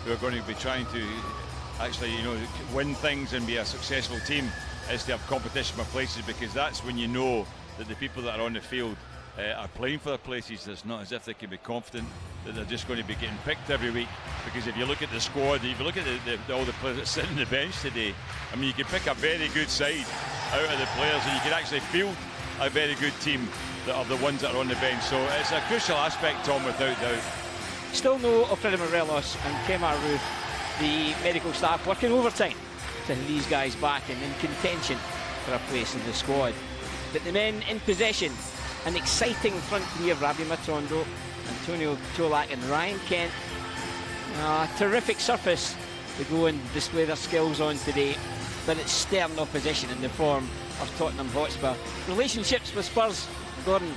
who are going to be trying to actually, you know, win things and be a successful team, is to have competition for places, because that's when you know that the people that are on the field are playing for their places. It's not as if they can be confident that they're just going to be getting picked every week. Because if you look at the squad, if you look at all the players that sit on the bench today, I mean, you can pick a very good side out of the players, and you can actually field a very good team that are the ones that are on the bench. So it's a crucial aspect, Tom, without doubt. Still no Alfredo Morelos and Kemar Roof, the medical staff, working overtime to have these guys back and in contention for a place in the squad. But the men in possession, an exciting front three of Ravi Matondo, Antonio Tolak and Ryan Kent. A terrific surface to go and display their skills on today, but it's stern opposition in the form of Tottenham Hotspur. Relationships with Spurs, Gordon,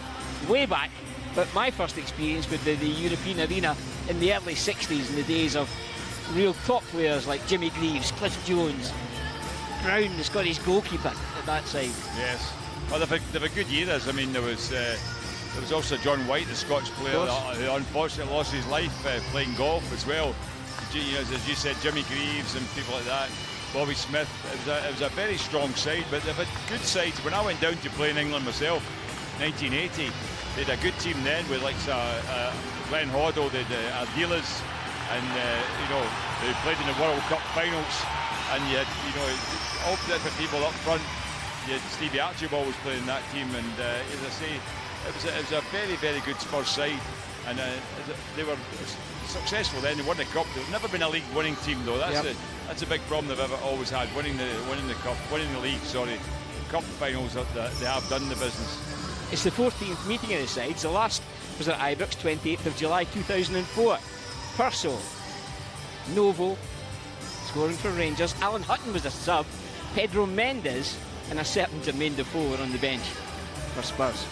way back, but my first experience with the European arena in the early 60s, in the days of real top players like Jimmy Greaves, Cliff Jones, Brown, the Scottish goalkeeper at that side. Yes, well, they've had good eras. I mean, there was also John White, the Scottish player, who unfortunately lost his life playing golf as well. You know, as you said, Jimmy Greaves and people like that, Bobby Smith. It was a very strong side, but they've had good sides. When I went down to play in England myself, 1980, they had a good team then with like Glenn Hoddle, they had Ardiles, and you know, they played in the World Cup finals, and you had, you know, all different people up front. You had Stevie Archibald was playing that team, and as I say, it was a very, very good Spurs side, and they were successful then. They won the cup. They've never been a league winning team though. That's a big problem they've always had, winning the cup, winning the league. Sorry, cup finals that they have done the business. It's the 14th meeting of the sides. The last was at Ibrox, 28th of July 2004. Purcell, Novo scoring for Rangers. Alan Hutton was a sub. Pedro Mendes and a certain Jermaine Defoe were on the bench for Spurs.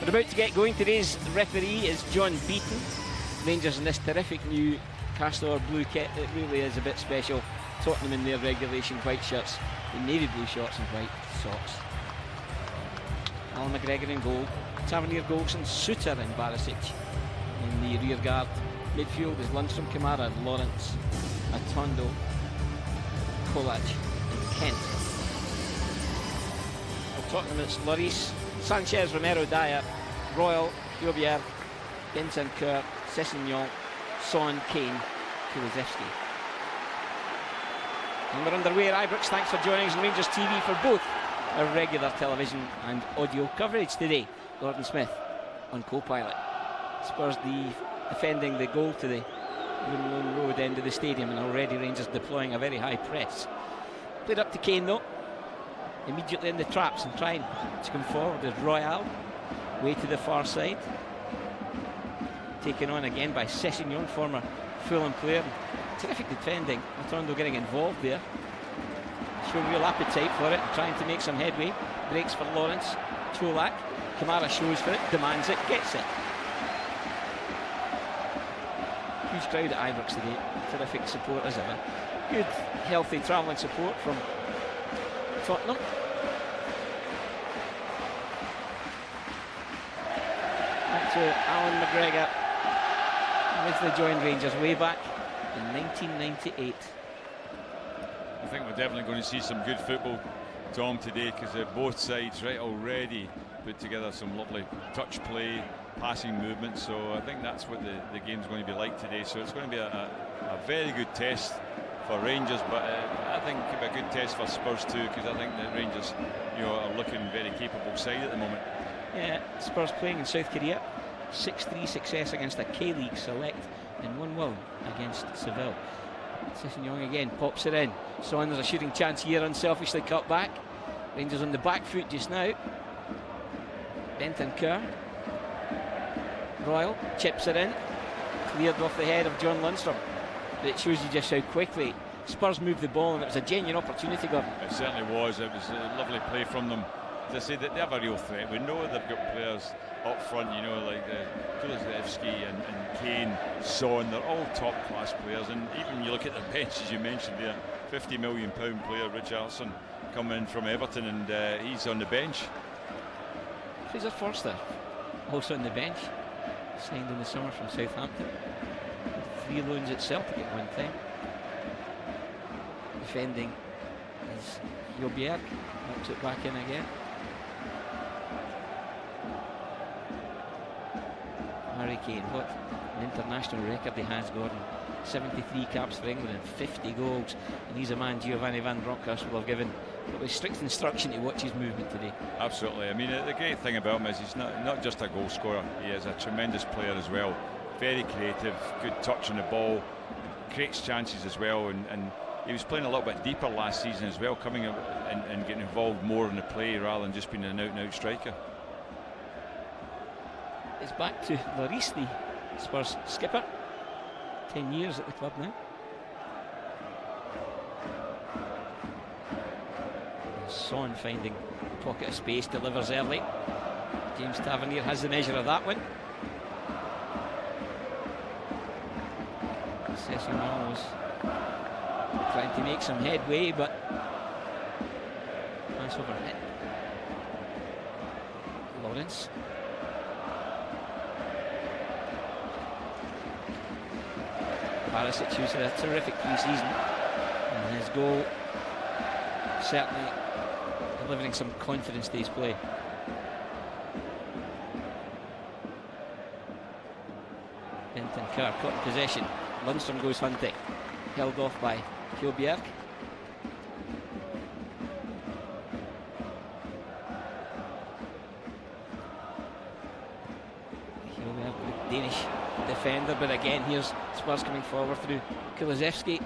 We're about to get going. Today's referee is John Beaton. Rangers in this terrific new Castor blue kit. It really is a bit special. Tottenham in their regulation white shirts, the navy blue shorts and white socks. Alan McGregor in goal. Tavernier, Golson, Suter and Barisic in the rear guard. Midfield is Lundstrom, Kamara, Lawrence, Atondo, Kolach and Kent. For Tottenham it's Lloris, Sanchez, Romero, Dyer, Royal, Jobier, Bentancur, Sessegnon, Son, Kane, Kulusevski. And we're underway at Ibrox. Thanks for joining us on Rangers TV for both our regular television and audio coverage today. Gordon Smith on co-pilot. Spurs defending the goal to the Lone Road end of the stadium, and already Rangers deploying a very high press. Played up to Kane though, immediately in the traps and trying to come forward as Royal, way to the far side. Taken on again by Sessegnon, former Fulham player. Terrific defending. Matondo getting involved there, showing real appetite for it, trying to make some headway. Breaks for Lawrence, Cholak, Kamara shows for it, demands it, gets it. Huge crowd at Ibrox today, terrific support as ever. Good, healthy travelling support from Tottenham. Back to Alan McGregor. Originally joined Rangers way back in 1998. I think we're definitely going to see some good football, Tom, today, because both sides already put together some lovely touch play, passing movements. So I think that's what the game's going to be like today. So it's going to be a very good test for Rangers, but I think it could be a good test for Spurs too, because I think that Rangers, you know, are looking very capable side at the moment. Yeah, Spurs playing in South Korea, 6-3 success against a K-League select and 1-1 against Seville. Sessegnon again pops it in. Son, there's a shooting chance here, unselfishly cut back. Rangers on the back foot just now. Bentancur. Royal chips it in, cleared off the head of John Lundstrom. But it shows you just how quickly Spurs moved the ball, and it was a genuine opportunity, Gordon. It certainly was. It was a lovely play from them. As I say, that they have a real threat. We know they've got players up front, you know, like Kulusevski and Kane, Son. They're all top-class players, and even you look at the bench, as you mentioned there, £50 million player Richarlison coming in from Everton, and he's on the bench. Fraser Forster also on the bench, signed in the summer from Southampton. 3 loans at Celtic at one time. defending is Yves. Knocks it back in again. Harry Kane, what an international record he has, Gordon. 73 caps for England and 50 goals. And he's a man Giovanni Van Bronckhorst will have given probably strict instruction to watch his movement today. Absolutely. I mean, the great thing about him is he's not just a goal scorer. He is a tremendous player as well. Very creative, good touch on the ball, creates chances as well. And he was playing a little bit deeper last season as well, coming out and getting involved more in the play rather than just being an out-and-out striker. It's back to Lloris, the Spurs skipper. 10 years at the club now. Son finding a pocket of space, delivers early. James Tavernier has the measure of that one. Session was trying to make some headway, but pass over hit. Lawrence. Perisic, who's had a terrific pre-season, and his goal certainly delivering some confidence to his play. Benton Kerr caught in possession. Lundstrom goes hunting, held off by Kjellbjerg. Kjellbjerg, good Danish defender, but again here's Spurs coming forward through Kulusevski.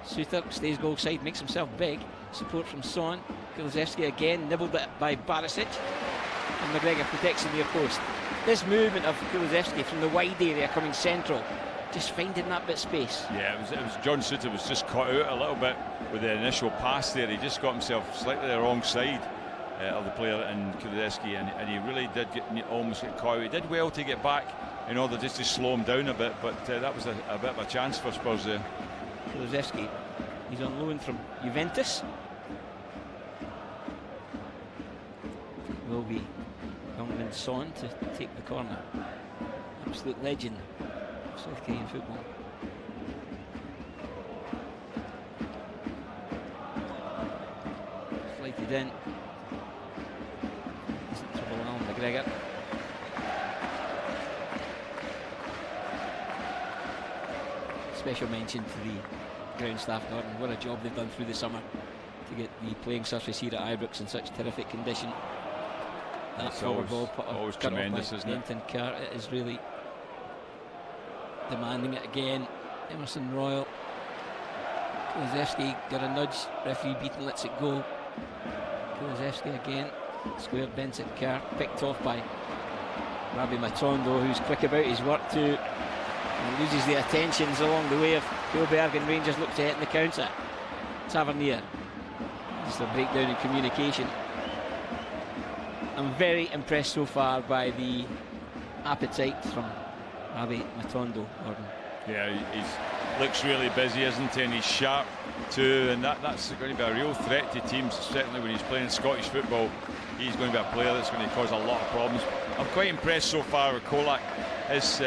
Suter stays goal side, makes himself big. Support from Son. Kulusevski again, nibbled it by Barisic, and McGregor protects the near post. This movement of Kulusevski from the wide area coming central, just finding that bit of space. Yeah, it was John Suter was just caught out a little bit with the initial pass there. He just got himself slightly the wrong side of the player in Kulusevski, and he really did almost get caught out. He did well to get back in order just to slow him down a bit, but that was a bit of a chance for Spurs there. Kulusevski, he's on loan from Juventus. Will be Youngman Son to take the corner. Absolute legend of South Korean football. Flighted in. Isn't trouble on McGregor. Special mention to the ground staff, Gordon. What a job they've done through the summer to get the playing surface here at Ibrox in such terrific condition. That forward ball put always tremendous, isn't it? Benton Kerr, it is really demanding it again. Emerson Royal. Kulusevski got a nudge. Referee Beaton lets it go. Kulusevski again. Squared Benton Kerr. Picked off by Rabbi Matondo, who's quick about his work too. And loses the attentions along the way of Kjellbjerg, and Rangers look to hit in the counter. Tavernier. Just a breakdown in communication. I'm very impressed so far by the appetite from Rabbi Matondo, Gordon. Yeah, he looks really busy, isn't he? And he's sharp too, and that's going to be a real threat to teams, certainly when he's playing Scottish football. He's going to be a player that's going to cause a lot of problems. I'm quite impressed so far with Kolak, his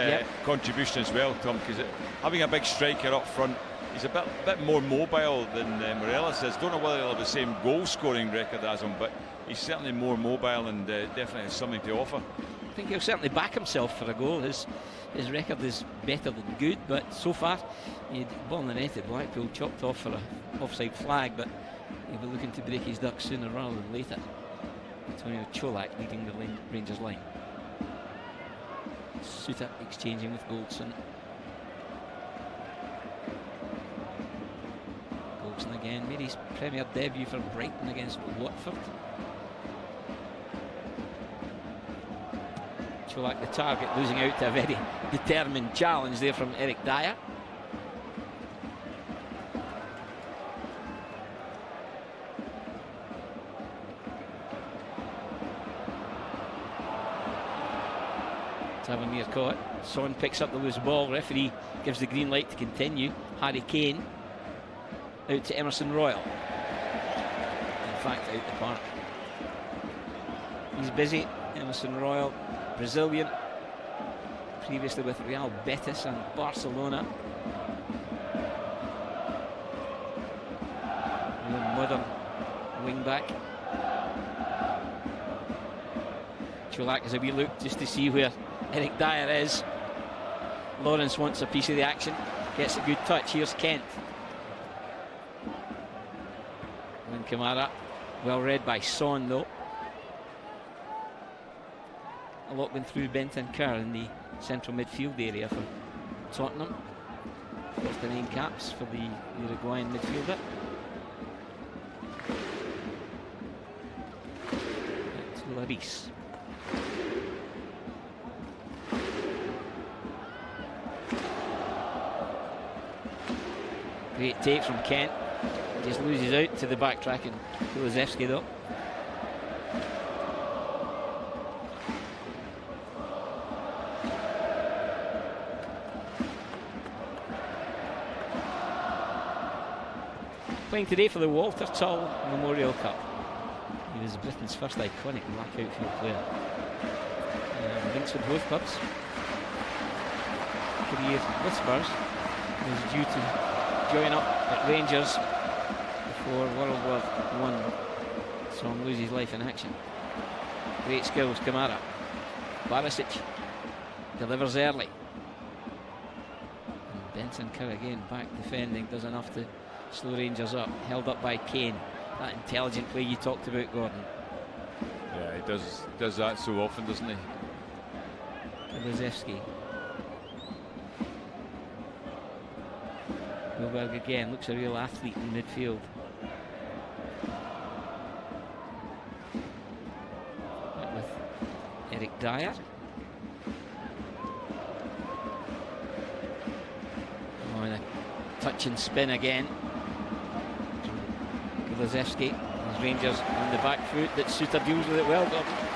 contribution as well, Tom, because having a big striker up front, he's a bit more mobile than Morelos is. Don't know whether he'll have the same goal-scoring record as him, but he's certainly more mobile and definitely has something to offer. I think he'll certainly back himself for a goal. His record is better than good, but so far, he had ball in the net at Blackpool, chopped off for an offside flag, but he'll be looking to break his duck sooner rather than later. Antonio Cholak leading the Rangers line. Suter exchanging with Goldson. Goldson again made his Premier debut for Brighton against Watford. Cholak the target, losing out to a very determined challenge there from Eric Dyer. Tavernier caught. Son picks up the loose ball. Referee gives the green light to continue. Harry Kane out to Emerson Royal. In fact, out the park. He's busy. Emerson Royal, Brazilian, previously with Real Betis and Barcelona. wing back. Čolak has a wee look just to see where Eric Dyer is. Lawrence wants a piece of the action. Gets a good touch. Here's Kent. And Kamara, well read by Son though. A lot went through Bentancur in the central midfield area for Tottenham. First the 9 caps for the Uruguayan midfielder. Back to Lloris. Great take from Kent. Just loses out to the backtrack and Kulusevski though. Playing today for the Walter Tull Memorial Cup. He was Britain's first iconic black outfield player. Links with both clubs. Career with Spurs. He was due to join up at Rangers before World War I saw him lose his life in action. Great skills, Kamara. Perisic delivers early. And Bentancur again back defending, does enough to slow Rangers up. Held up by Kane. That intelligent play you talked about, Gordon. Yeah, he does that so often, doesn't he? Kulusevski. Milberg again, looks a real athlete in midfield. Back with Eric Dyer. Oh, and a touch and spin again. Kulusevski. Rangers on the back foot, that Suter deals with it well.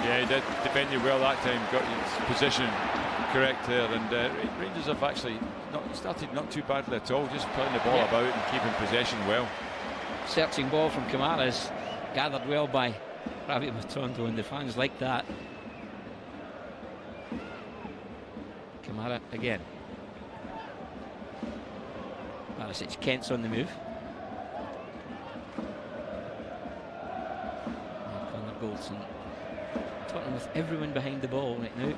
Yeah, he did defend it well that time, got his position correct there, and Rangers have actually started not too badly at all, just putting the ball about and keeping possession well. Searching ball from Kamara is gathered well by Ravi Matondo, and the fans like that. Kamara again. Perisic, Kent's on the move. Goldson. Tottenham with everyone behind the ball right now.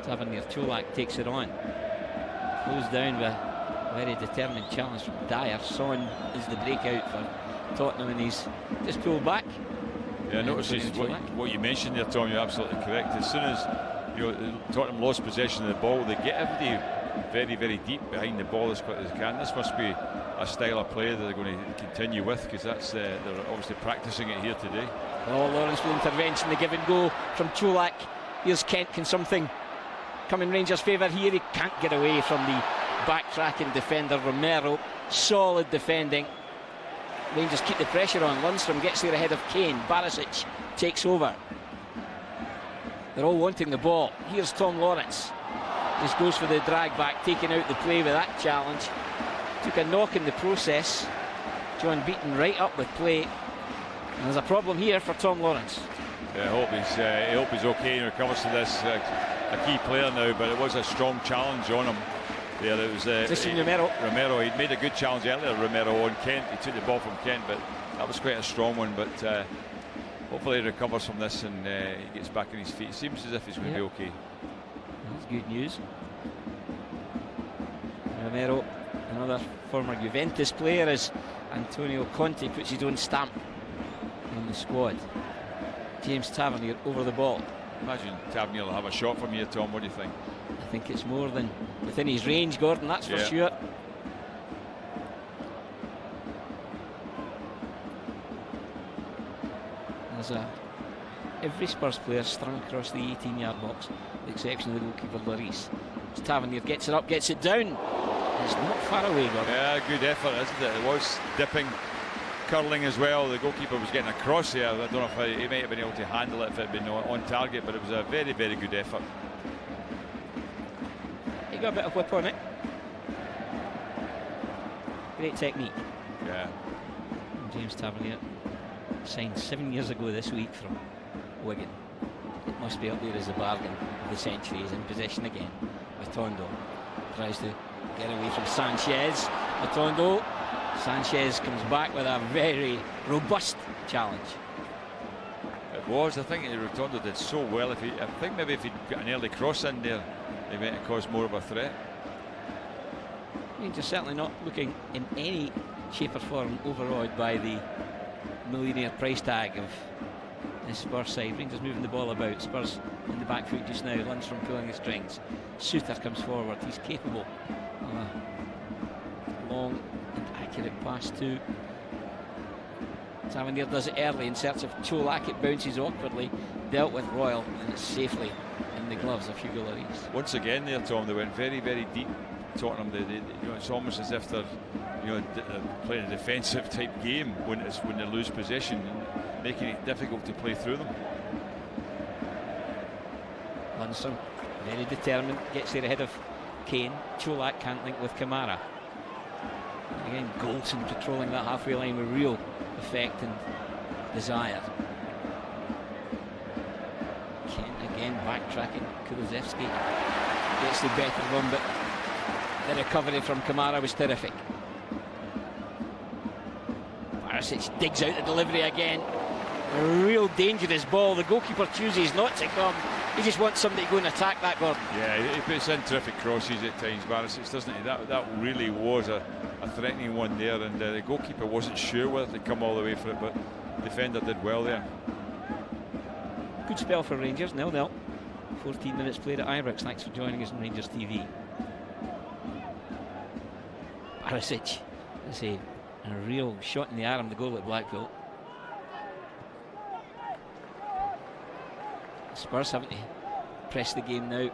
Tavernier, Čolak takes it on. Goes down with a very determined challenge from Dyer. Son is the breakout for Tottenham, and he's just pulled back. Yeah, notice what you mentioned there, Tom. You're absolutely correct. As soon as Tottenham lost possession of the ball, they get everybody very, very deep behind the ball as quickly as they can. This must be a style of play that they're going to continue with, because that's they're obviously practicing it here today. Oh, Lawrence with intervention, the give and go from Čolak. Here's Kent. Can something come in Rangers' favour here? He can't get away from the backtracking defender Romero. Solid defending. Rangers keep the pressure on. Lundstrom gets there ahead of Kane. Perisic takes over. They're all wanting the ball. Here's Tom Lawrence. Just goes for the drag back, taking out the play with that challenge. Took a knock in the process. John beaten right up with play. And there's a problem here for Tom Lawrence. Yeah, I hope he's okay and recovers to this. A key player now, but it was a strong challenge on him. There, it was Romero. He'd made a good challenge earlier. Romero on Kent. He took the ball from Kent, but that was quite a strong one. But hopefully he recovers from this and he gets back on his feet. It seems as if he's going to be okay. That's good news. Romero, another former Juventus player, as Antonio Conte puts his own stamp on the squad. James Tavernier over the ball. Imagine Tavernier will have a shot from here, Tom. What do you think? I think it's more than within his range, Gordon, that's for sure. There's every Spurs player strung across the 18-yard box, with the exception of the goalkeeper Lloris. Tavernier gets it up, gets it down. It's not far away, Gordon. Yeah, good effort, isn't it? It was dipping, curling as well. The goalkeeper was getting across there. I don't know if he might have been able to handle it if it had been on target, but it was a very, very good effort. He got a bit of whip on it. Great technique. Yeah. And James Tavernier signed 7 years ago this week from Wigan. It must be up there as a bargain of the century. He's in possession again with Tondo. Tries to get away from Sanchez. Tondo Sanchez comes back with a very robust challenge. It was. I think Rotondo did so well. I think maybe if he'd got an early cross in there, he might have caused more of a threat. Rangers certainly not looking in any shape or form overawed by the millionaire price tag of the Spurs side. Rangers moving the ball about. Spurs in the back foot just now. Lundstrom pulling the strings. Suter comes forward. He's capable of a long and accurate pass to Tavernier. Does it early in search of Cholak. It bounces awkwardly. Dealt with Royal, and it's safely in the gloves of Hugo Lloris. Once again there, Tom, they went very, very deep. Tottenham, it's almost as if they're, they're playing a defensive type game when they lose possession, and making it difficult to play through them. Lundstrom, very determined, gets there ahead of Kane. Cholak can't link with Kamara. Again, Goldson patrolling that halfway line with real effect and desire. Kane again backtracking. Kulusevski gets the better of him, but the recovery from Kamara was terrific. Perisic digs out the delivery again. A real dangerous ball. The goalkeeper chooses not to come. He just wants somebody to go and attack that, Gordon. Yeah, he puts in terrific crosses at times, Perisic, doesn't he? That really was a threatening one there, and the goalkeeper wasn't sure whether to come all the way for it, but the defender did well there. Good spell for Rangers, 0-0. 14 minutes played at Ibrox. Thanks for joining us on Rangers TV. Perisic, let's say, a real shot in the arm, the goal at Blackpool. Spurs having to press the game now.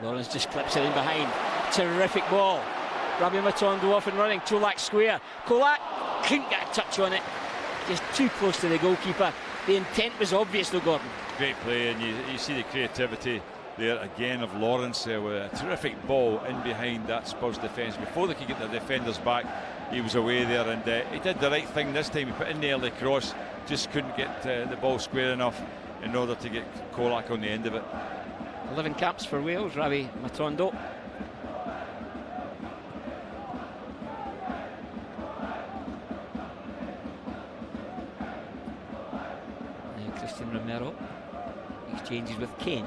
Lawrence just clips it in behind. Terrific ball. Rabbi Matondo off and running. Cholak square. Cholak couldn't get a touch on it. Just too close to the goalkeeper. The intent was obvious though, Gordon. Great play, and you see the creativity there again of Lawrence with a terrific ball in behind that Spurs defence. Before they could get their defenders back, he was away there, and he did the right thing this time. He put in the early cross, just couldn't get the ball square enough in order to get Cholak on the end of it. 11 caps for Wales, Rabbi Matondo. Now Christian Romero exchanges with Kane.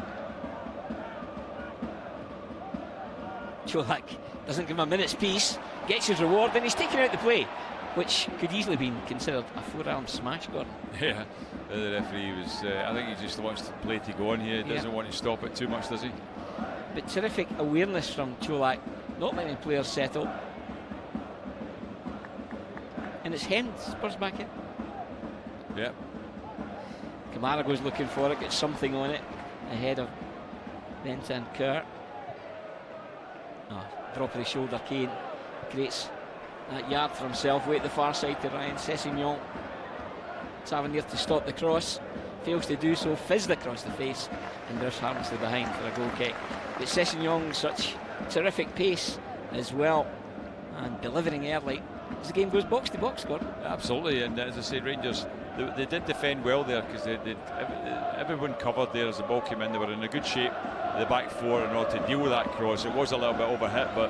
Cholak doesn't give him a minute's peace, gets his reward, and he's taken out the play, which could easily have been considered a forearm smash, Gordon. Yeah, the referee was, I think he just wants the play to go on here. He doesn't want to stop it too much, does he? But terrific awareness from Cholak, not letting players settle. And it's hemmed, Spurs back in. Yeah. Kamara goes looking for it, gets something on it, ahead of Benton Kerr. Drop of the shoulder, Kane creates that yard for himself, way at the far side to Ryan Sessegnon. Tavernier to stop the cross, fails to do so, fizzed across the face, and there's Harmsley behind for a goal kick. But Sessegnon, such terrific pace as well, and delivering early as the game goes box to box, Gordon. Absolutely, and as I say, Rangers, they did defend well there, because everyone covered there as the ball came in. They were in a good shape, the back four, in order to deal with that cross. It was a little bit overhit, but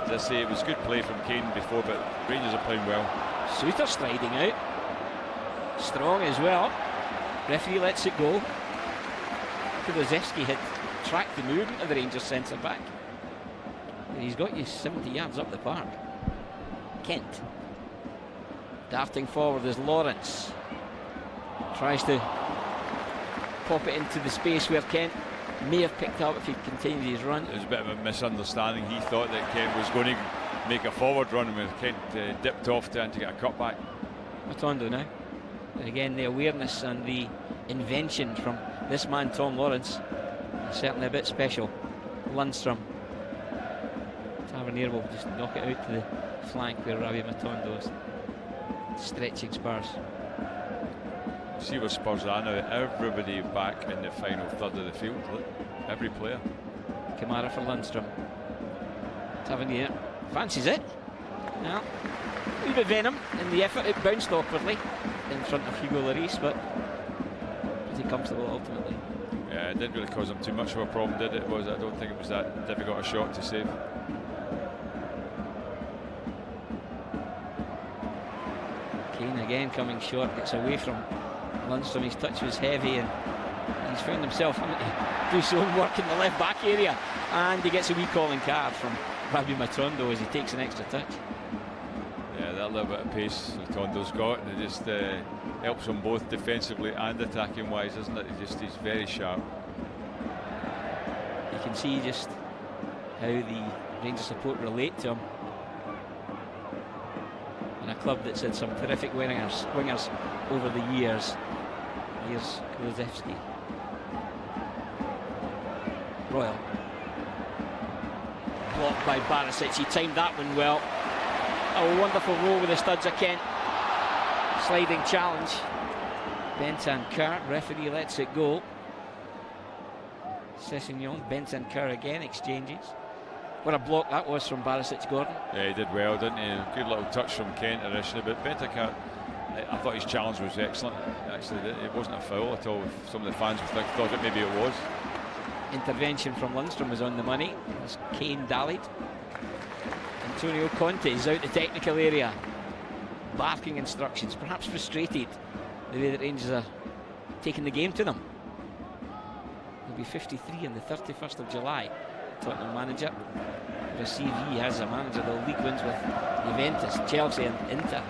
as I say, it was good play from Kane before, but Rangers are playing well. Suter striding out, strong as well. Referee lets it go. Kulusevski had tracked the movement of the Rangers centre back, and he's got you 70 yards up the park. Kent darting forward as Lawrence tries to pop it into the space where Kent may have picked up if he'd continued his run. It was a bit of a misunderstanding. He thought that Kent was going to make a forward run, and Kent dipped off to get a cut back. Matondo now. And again, the awareness and the invention from this man, Tom Lawrence, is certainly a bit special. Lundstrom. Tavernier will just knock it out to the flank where Rabbi Matondo is stretching Spurs. See where Spurs are now. Everybody back in the final third of the field. Look, every player. Kamara for Lundstrom. Tavernier fancies it. Well, a little bit venom in the effort. It bounced awkwardly in front of Hugo Lloris, but pretty comfortable ultimately. Yeah, it didn't really cause them too much of a problem, did it? I don't think it was that difficult a shot to save. Kane again coming short, gets away from Lundstrom. His touch was heavy and he's found himself having to do some work in the left back area, and he gets a wee calling card from Rabbi Matondo as he takes an extra touch. Yeah, that little bit of pace Matondo's got, and it just helps them both defensively and attacking wise, isn't it? He's very sharp. You can see just how the Rangers support relate to him. And a club that's had some terrific wingers over the years. Here's Kulusevski. Royal. Blocked by Barisic. He timed that one well. A wonderful roll with the studs of Kent. Sliding challenge. Bentancur, referee lets it go. Sessegnon, Bentancur again, exchanges. What a block that was from Barisic, Gordon. Yeah, he did well, didn't he? Good little touch from Kent initially, but Bentancur, I thought his challenge was excellent. Actually, it wasn't a foul at all. Some of the fans thought that maybe it was. Intervention from Lundstrom was on the money as Kane dallied. Antonio Conte is out the technical area, barking instructions, perhaps frustrated the way that Rangers are taking the game to them. He'll be 53 on the 31st of July. Tottenham manager. Receive he has a manager the league wins with Juventus, Chelsea and Inter.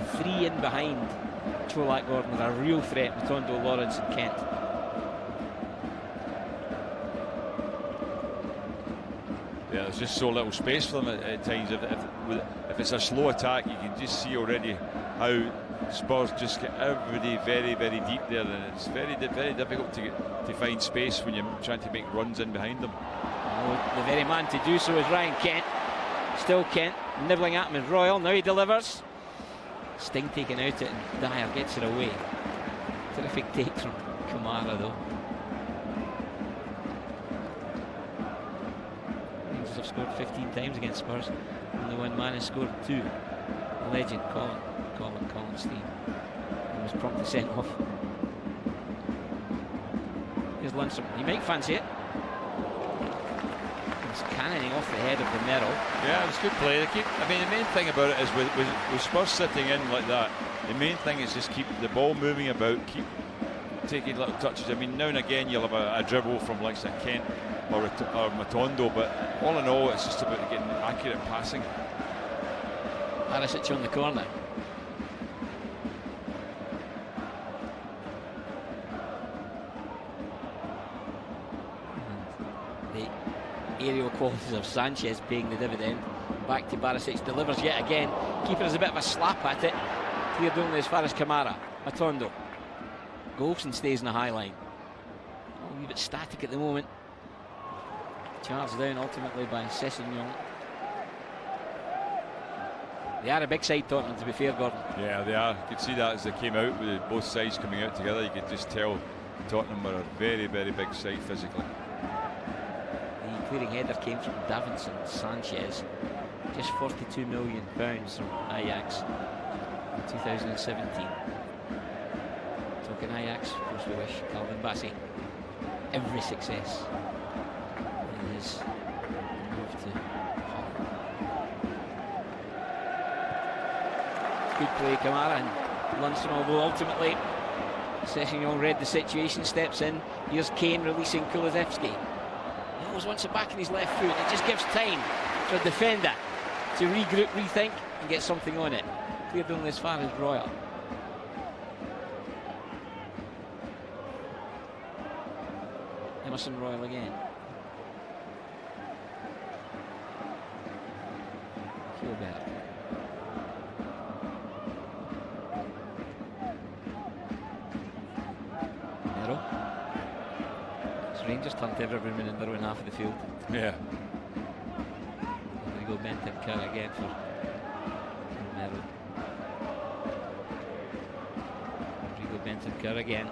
The three in behind Cholak Gordon with a real threat, Matondo, Lawrence and Kent. Yeah, there's just so little space for them at times. If it's a slow attack, you can just see already how Spurs just get everybody very, very deep there, and it's very, very difficult to find space when you're trying to make runs in behind them. Oh, the very man to do so is Ryan Kent. Still Kent, nibbling at him is Royal. Now he delivers. Sting taken out it, and Dyer gets it away. Terrific take from Kamara though. Rangers have scored 15 times against Spurs. Only one man has scored 2. The legend Colin Stein. He was promptly sent off. Here's Lundstrom. He might fancy it. He's cannoning off the head of the Merrill. Yeah, it's good play. I mean, the main thing about it is with Spurs sitting in like that, the main thing is just keep the ball moving about, keep taking little touches. I mean, now and again you'll have a dribble from like Kent or Matondo, but all in all it's just about getting accurate passing. Perisic on the corner. Aerial qualities of Sanchez paying the dividend. Back to Barisic, delivers yet again. Keeper is a bit of a slap at it. Cleared only as far as Kamara. Matondo. Golfson stays in the high line. A wee bit static at the moment. Charged down ultimately by Sessegnon. They are a big side, Tottenham, to be fair, Gordon. Yeah, they are. You could see that as they came out with both sides coming out together. You could just tell Tottenham were a very, very big side physically. The clearing header came from Davinson Sanchez. Just £42 million from Ajax in 2017. Talking Ajax, of course we wish Calvin Bassey every success in his move to Hull. Good play, Kamara and Lundstrom, although ultimately Sessegnon read the situation, steps in. Here's Kane releasing Kulusevski. He always wants it back in his left foot. It just gives time for a defender to regroup, rethink and get something on it. Cleared only as far as Royal. Emerson Royal again. Kjellberg. Nero. It's Rangers turn to everyone in their own half of the field. Yeah. There we go, Bentancur again for Nero. Bentancur again.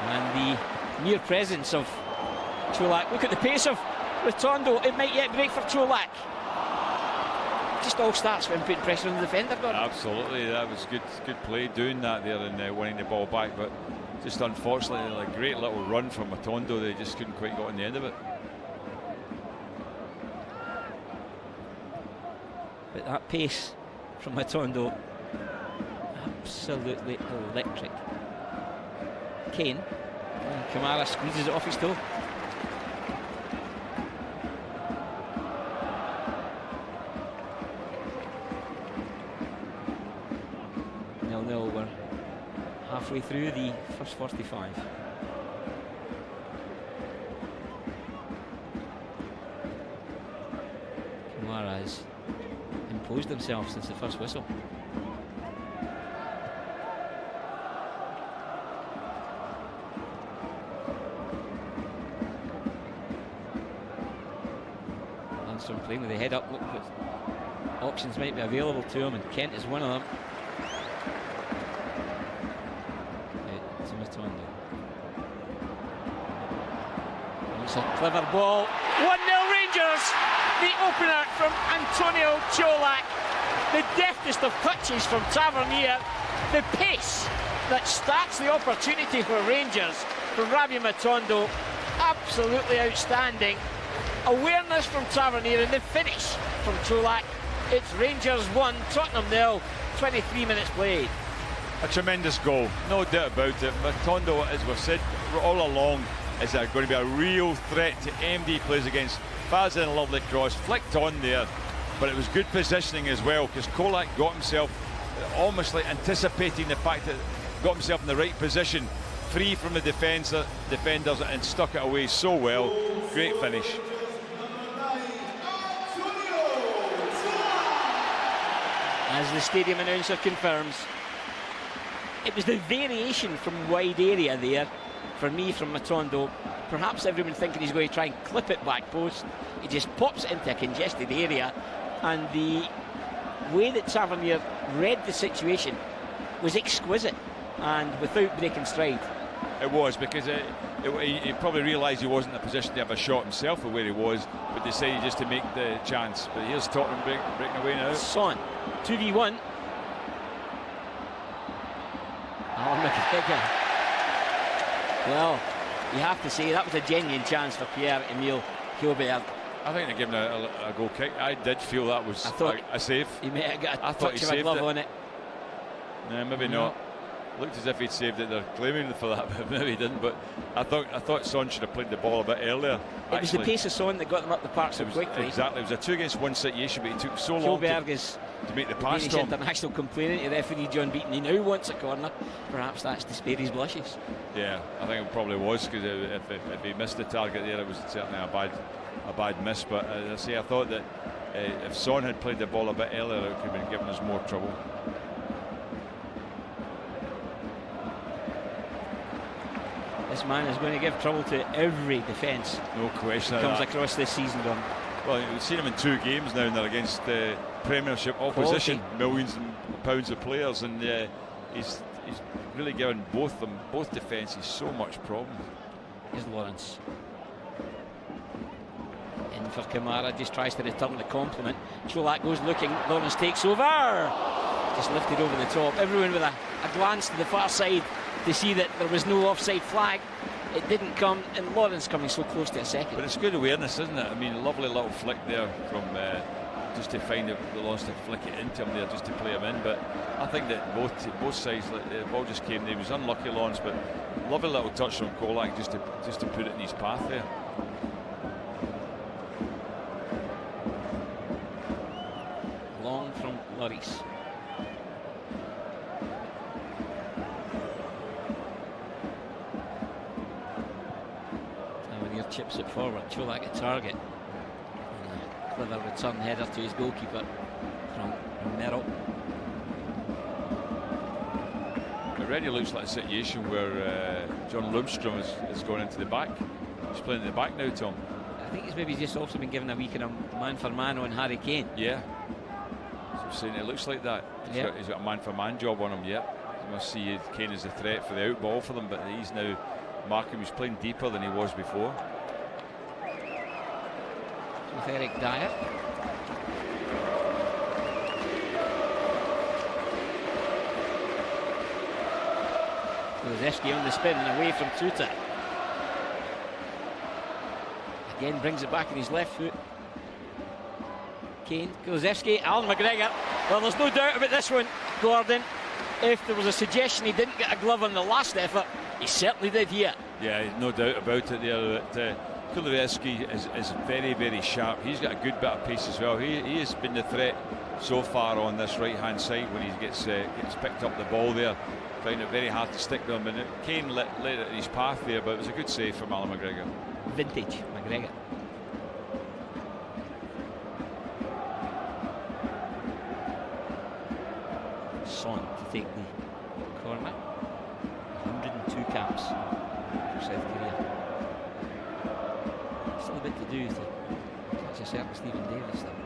And the mere presence of Čolak. Look at the pace of Rotondo. It might yet break for Čolak. Just all starts with him putting pressure on the defender, Gordon. Absolutely, that was good play doing that there and winning the ball back, but just unfortunately a great little run from Rotondo. They just couldn't quite get on the end of it. But that pace from Rotondo, absolutely electric. Kane, and Kamara squeezes it off his toe. We're halfway through the first 45. Kamara has imposed himself since the first whistle. Lundstrom playing with the head up. Look what options might be available to him, and Kent is one of them. It's a clever ball. 1-0 Rangers. The opener from Antonio Čolak. The deftest of touches from Tavernier. The pace that starts the opportunity for Rangers from Rabbi Matondo. Absolutely outstanding. Awareness from Tavernier and the finish from Čolak. It's Rangers 1, Tottenham 0. 23 minutes played. A tremendous goal, no doubt about it. Matondo, as we've said all along, is going to be a real threat to MD. Plays against Fazin, a lovely cross, flicked on there, but it was good positioning as well, because Čolak got himself almost like anticipating the fact that got himself in the right position, free from the defenders, and stuck it away so well. Great finish. As the stadium announcer confirms, it was the variation from wide area there, for me, from Matondo. Perhaps everyone thinking he's going to try and clip it back post. He just pops it into a congested area, and the way that Tavernier read the situation was exquisite and without breaking stride. It was, because he probably realised he wasn't in a position to have a shot himself of where he was, but decided just to make the chance. But here's Tottenham breaking away now. Son, 2v1. Oh, McGregor. Well, you have to say that was a genuine chance for Pierre-Emile Højbjerg. I think they gave him a goal kick. I did feel that was a save. He may have got a touch of a glove on it. No, maybe not. Looked as if he'd saved it. They're claiming for that, but maybe he didn't. But I thought Son should have played the ball a bit earlier. It was the pace of Son that got them up the park so quickly. Exactly. It was a 2-against-1 situation, but he took so long to make the pass to him. International complaining to referee John Beaton. He now wants a corner. Perhaps that's to spare his blushes. Yeah, I think it probably was, because if he missed the target there, it was certainly a bad miss. But as I say, I thought that if Son had played the ball a bit earlier, it could have been giving us more trouble. This man is going to give trouble to every defence. No question. Comes across this season, Don. Well, we've seen him in 2 games now, and they're against the Premiership opposition, millions of pounds of players, and he's really given both defences so much problem. Here's Lawrence. In for Kamara, just tries to return the compliment. Čolak goes looking, Lawrence takes over. Just lifted over the top. Everyone with a glance to the far side to see that there was no offside flag. It didn't come, and Lawrence coming so close to a second. But it's good awareness, isn't it? I mean, a lovely little flick there from just to find the Lawrence to flick it into him there, just to play him in. But I think that both sides, the ball just came there. He was unlucky, Lawrence, but lovely little touch from Čolak just to put it in his path there. Long from Lloris. Chips it forward, Čolak at target. And a clever return header to his goalkeeper from Romero. It already looks like a situation where John Lundstrom is going into the back. He's playing in the back now, Tom. I think he's maybe just also been given a week in a man-for-man on Harry Kane. Yeah. So I'm saying it looks like that. He's got a man-for-man job on him, yeah. You must see Kane as a threat for the out ball for them, but he's now Markham was playing deeper than he was before. With Eric Dyer. Kulusevski on the spin and away from Tuta. Again brings it back in his left foot. Kane, Kulusevski, Alan McGregor. Well, there's no doubt about this one, Gordon. If there was a suggestion he didn't get a glove on the last effort, he certainly did here. Yeah, no doubt about it there. That Kulusevski is very, very sharp. He's got a good bit of pace as well. He has been the threat so far on this right-hand side when he gets picked up the ball there. Found it very hard to stick them, and Kane let it in his path there, but it was a good save from Alan McGregor. Vintage McGregor. Son to take the corner. 102 caps for South Korea. Still a bit to do to catch a certain Stephen Davis though.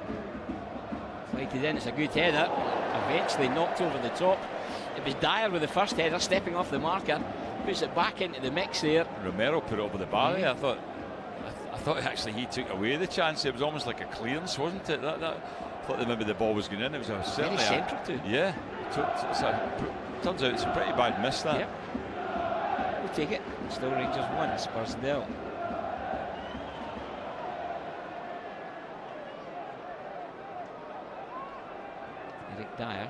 Flighted in, it's a good header. Eventually knocked over the top. It was Dyer with the first header, stepping off the marker. Puts it back into the mix there. Romero put it over the bar there. I thought actually he took away the chance. It was almost like a clearance, wasn't it? I thought that maybe the ball was going in. It was certainly very central too. Yeah. Turns out it's a pretty bad miss that. Yep. We'll take it. Still Rangers 1, Spurs 0. Eric Dyer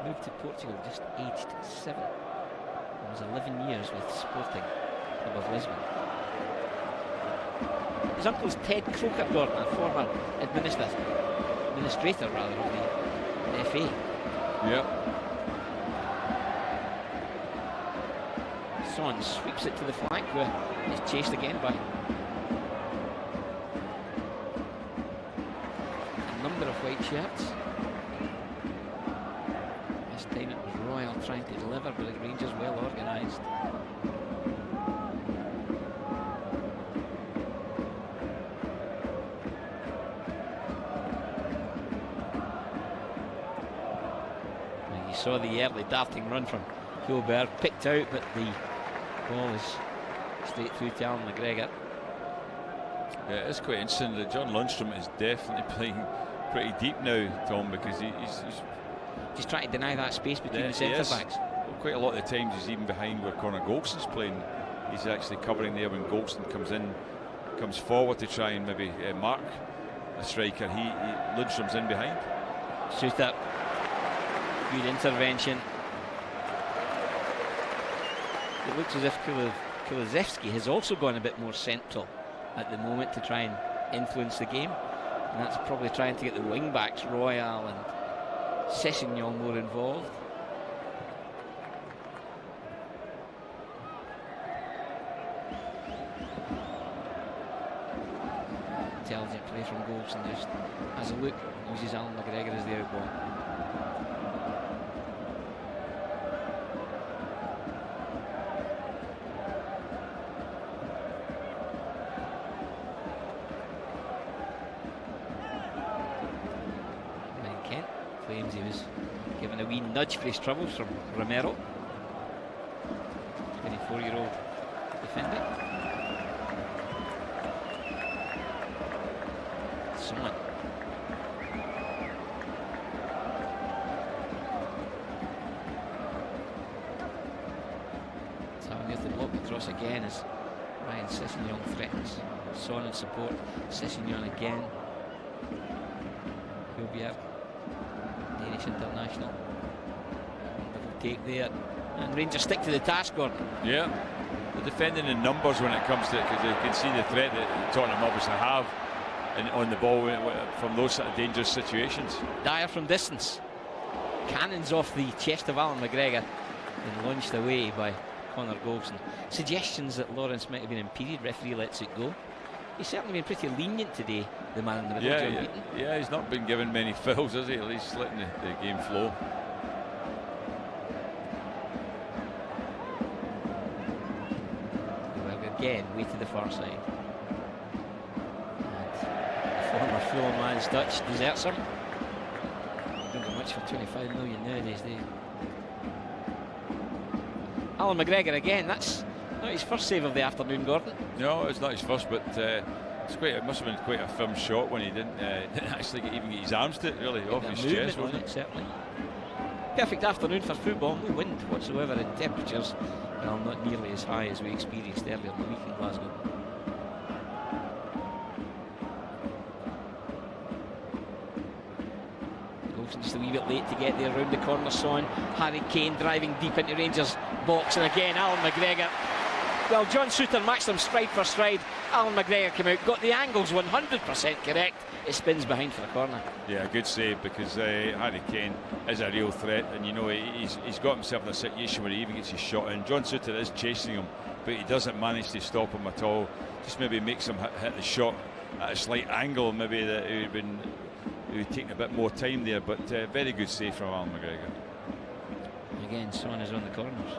moved to Portugal just aged 7. He was 11 years with Sporting Club of Lisbon. His uncle's Ted Croker, Gordon, a former administrator rather of the FA. Yep. Son sweeps it to the flank where he's chased again by a number of white shirts. This time it was Royal trying to deliver, but the Rangers well organised. You saw the early darting run from Gilbert, picked out, but the ball is straight through to Alan McGregor. Yeah, it's quite interesting that John Lundstrom is definitely playing pretty deep now, Tom, because he's trying to deny that space between the centre-backs. Well, quite a lot of the times he's even behind where Connor Golson's playing. He's actually covering there when Golson comes forward to try and maybe mark a striker. Lundstrom's in behind. Shoot up. Good intervention. It looks as if Kulusevski has also gone a bit more central at the moment to try and influence the game. And that's probably trying to get the wing-backs, Royal and Sessegnon, more involved. Intelligent play from Golson, just has a look, uses Alan McGregor as the out ball. Claims he was given a wee nudge for his troubles from Romero, 24-year-old defender. Someone. Tavernier to block the cross again as Ryan Sessegnon threatens. Son in support. Sessegnon again. Gilbert. Danish international. Wonderful take there. And Rangers stick to the task, Gordon. Yeah. They're defending in numbers when it comes to it, because they can see the threat that Tottenham obviously have on the ball from those sort of dangerous situations. Dyer from distance. Cannons off the chest of Alan McGregor and launched away by Connor Golson. Suggestions that Lawrence might have been impeded. Referee lets it go. He's certainly been pretty lenient today, the man in the middle. Yeah, he's not been given many fouls, has he? At least letting the game flow. Well, again, way to the far side. And the former Fulham man's Dutch deserts him. Don't get much for 25 million nowadays, do you? Alan McGregor again. That's not his first save of the afternoon, Gordon. No, it's not his first, but it must have been quite a firm shot when he didn't actually even get his arms to it, really, off his chest, wasn't it? Certainly. Perfect afternoon for football. No wind whatsoever, and temperatures, well, not nearly as high as we experienced earlier in the week in Glasgow. Olsen just a wee bit late to get there round the corner. Son, Harry Kane driving deep into Rangers box, and again Alan McGregor. Well, John Souttar matched them stride for stride. Alan McGregor came out, got the angles 100% correct. It spins behind for a corner. Yeah, good save, because Harry Kane is a real threat, and you know he's got himself in a situation where he even gets his shot in. John Souttar is chasing him, but he doesn't manage to stop him at all. Just maybe makes him hit the shot at a slight angle, maybe that it would take a bit more time there, but very good save from Alan McGregor. Again, Son is on the corners.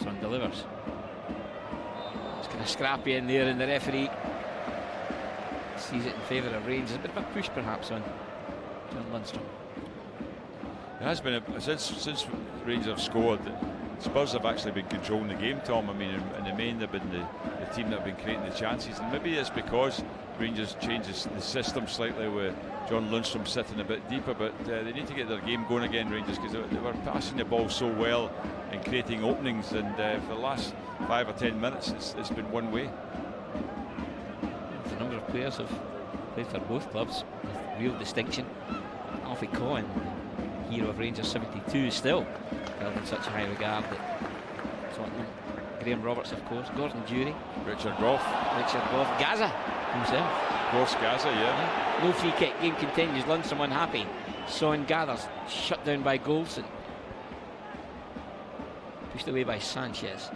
Son delivers. It's kind of scrappy in there, and the referee sees it in favour of Rangers. A bit of a push perhaps on John Lundstrom. It has been since Rangers have scored, Spurs have actually been controlling the game, Tom. I mean, in the main they've been the team that have been creating the chances, and maybe it's because Rangers changes the system slightly with John Lundstrom sitting a bit deeper, but they need to get their game going again, Rangers, because they were passing the ball so well and creating openings, and for the last 5 or 10 minutes it's been one way. A number of players have played for both clubs with real distinction. Alfie Cohen, hero of Rangers 72, still held in such high regard at Tottenham. Graham Roberts, of course, Gordon Durie, Richard Goff, Gaza himself. Of course, Gaza, yeah. No free kick, game continues. Lundstrom unhappy. Son gathers, shut down by Goldson. Pushed away by Sanchez.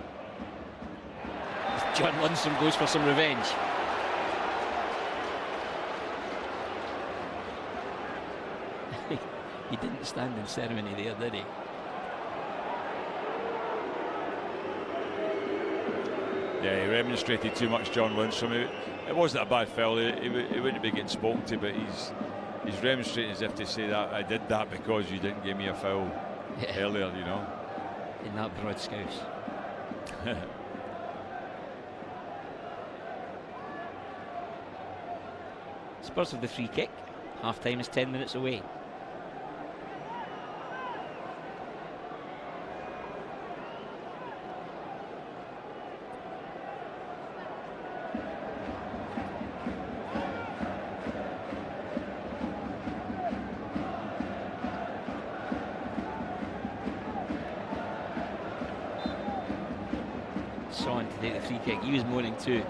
John Lundstrom goes for some revenge. He didn't stand in ceremony there, did he? Yeah, he remonstrated too much, John Lundstrom. It wasn't a bad foul. He wouldn't be getting spoken to, but he's remonstrating as if to say that I did that because you didn't give me a foul earlier, you know. In that broad scouse. Spurs have the free kick. Half time is 10 minutes away. Son to take the free kick. He was moaning too.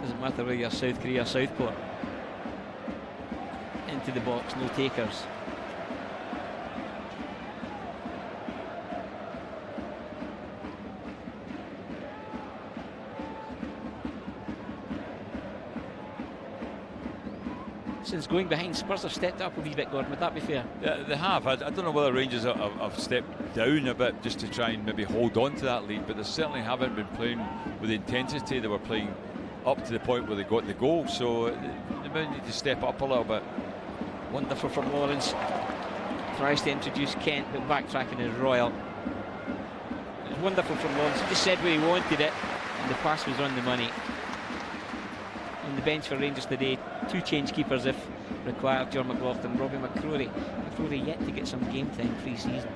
Doesn't matter whether you're South Korea or Southport. Into the box, no takers. Since going behind, Spurs have stepped up a wee bit, Gordon. Would that be fair? Yeah, they have. I don't know whether Rangers have stepped down a bit just to try and maybe hold on to that lead, but they certainly haven't been playing with the intensity they were playing up to the point where they got the goal. So they may need to step up a little bit. Wonderful from Lawrence. Tries to introduce Kent, but backtracking is Royal. It was wonderful from Lawrence. He just said where he wanted it, and the pass was on the money. On the bench for Rangers today, 2 change keepers if required. John McLaughlin, Robbie McCrory. McCrory yet to get some game time pre-season.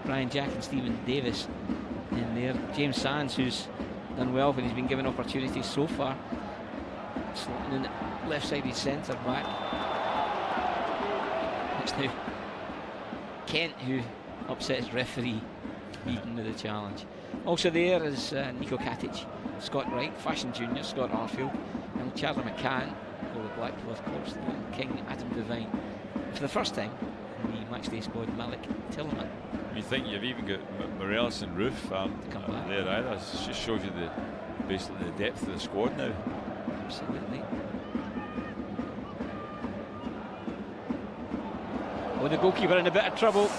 Brian Jack and Stephen Davis in there. James Sands, who's done well when he's been given opportunities so far. Slotting in at left-sided centre back. It's now Kent who upsets referee Eaton with the challenge. Also there is Nico Katic, Scott Wright, Fashion Junior, Scott Arfield, and Charlie McCann, Colin Blackpool, of course, and King, Adam Devine. For the first time in the matchday squad, Malik Tillman. You think you've even got Morelos and Roof to come back there either. It just shows you basically the depth of the squad now. Absolutely. Oh, the goalkeeper in a bit of trouble.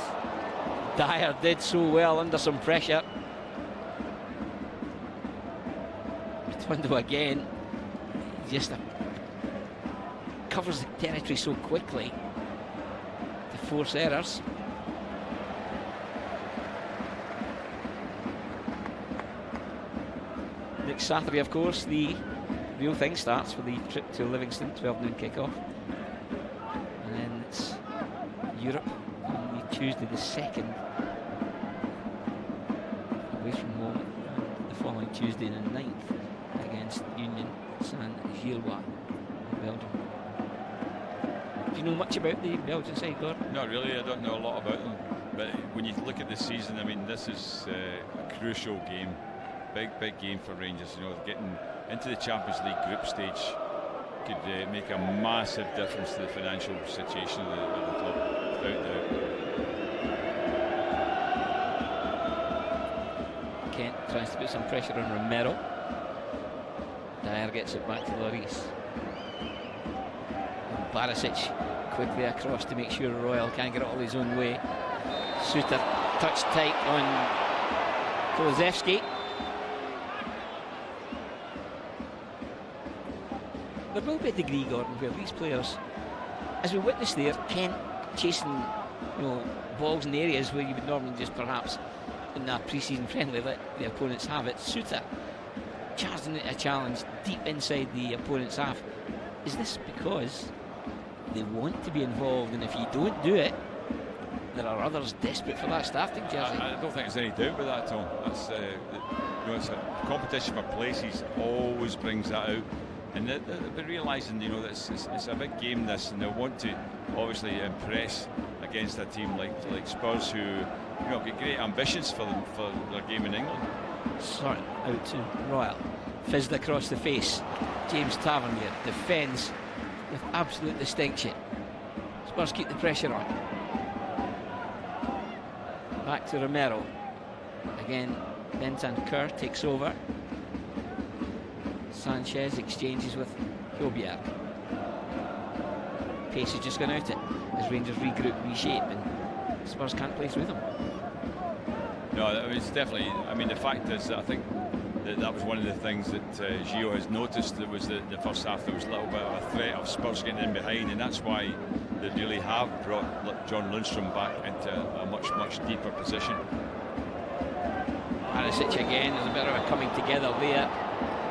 Dyer did so well under some pressure. Rotundo again. Just a covers the territory so quickly to force errors. Next Saturday, of course, the real thing starts with the trip to Livingstone, 12 noon kick-off. And then it's Europe on the Tuesday the 2nd, away from home, and the following Tuesday the 9th against Union Saint-Gilloise in Belgium. Do you know much about the Belgian side, Gordon? Not really, I don't know a lot about them. But when you look at the season, I mean, this is a crucial game. Big game for Rangers. You know, getting into the Champions League group stage could make a massive difference to the financial situation of the club, without doubt. Kent tries to put some pressure on Romero. Dyer gets it back to Lloris. Perisic quickly across to make sure Royal can't get it all his own way. Suter touched tight on Kulusevski. There will be a degree, Gordon, where these players, as we witnessed there, Kent chasing, balls in areas where you would normally just perhaps in a pre-season friendly let the opponents have it. Suter charging a challenge deep inside the opponent's half. Is this because they want to be involved, and if you don't do it, there are others desperate for that starting jersey? I don't think there's any doubt about that, Tom. That's it's a competition for places always brings that out. And they're realising, that it's a big game, this, and they want to obviously impress against a team like Spurs, who got great ambitions for their game in England. Sorry, out to Royal, fizzed across the face. James Tavernier defends with absolute distinction. Spurs keep the pressure on. Back to Romero. Again, Bentancur takes over. Sanchez exchanges with Højbjerg. Pace has just gone out it as Rangers regroup, reshape, and Spurs can't play through them. No, I mean, it's definitely. I mean, the fact is that I think that was one of the things that Gio has noticed. That was the first half there was a little bit of a threat of Spurs getting in behind, and that's why they really have brought John Lundstrom back into a much deeper position. Perisic again, there's a bit of a coming together there.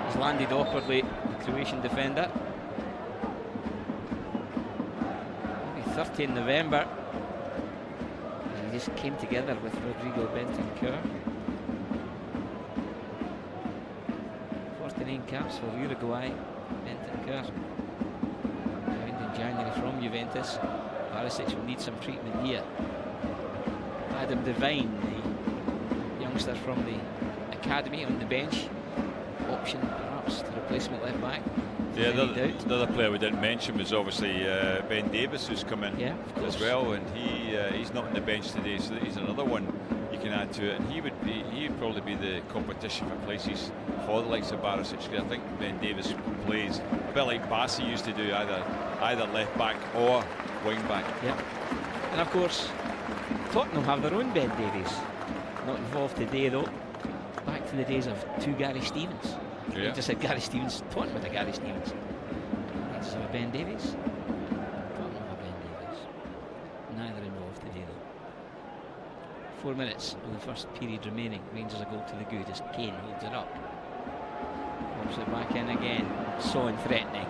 He's landed awkwardly, the Croatian defender. Maybe 13 November. And he just came together with Rodrigo Bentancur. 49 caps for Uruguay. Bentancur joined in January from Juventus. Perisic will need some treatment here. Adam Devine, the youngster from the academy, on the bench. Option perhaps to replacement left back. Yeah, the other player we didn't mention was obviously Ben Davies, who's come in as well, and he's not on the bench today, so he's another one you can add to it, and he would probably be the competition for places for the likes of Perisic. I think Ben Davies plays a bit like Bassi used to do, either left back or wing back. Yeah, and of course Tottenham have their own Ben Davies, not involved today though. Back to the days of two Gary Stevens. Yeah. I just said Gary Stevens, Tottenham with a Gary Stevens. Rangers have a Ben Davies. Tottenham have a Ben Davies. Neither involved today though. 4 minutes of the first period remaining. Rangers a goal to the good as Kane holds it up. Pops it back in again. Son threatening.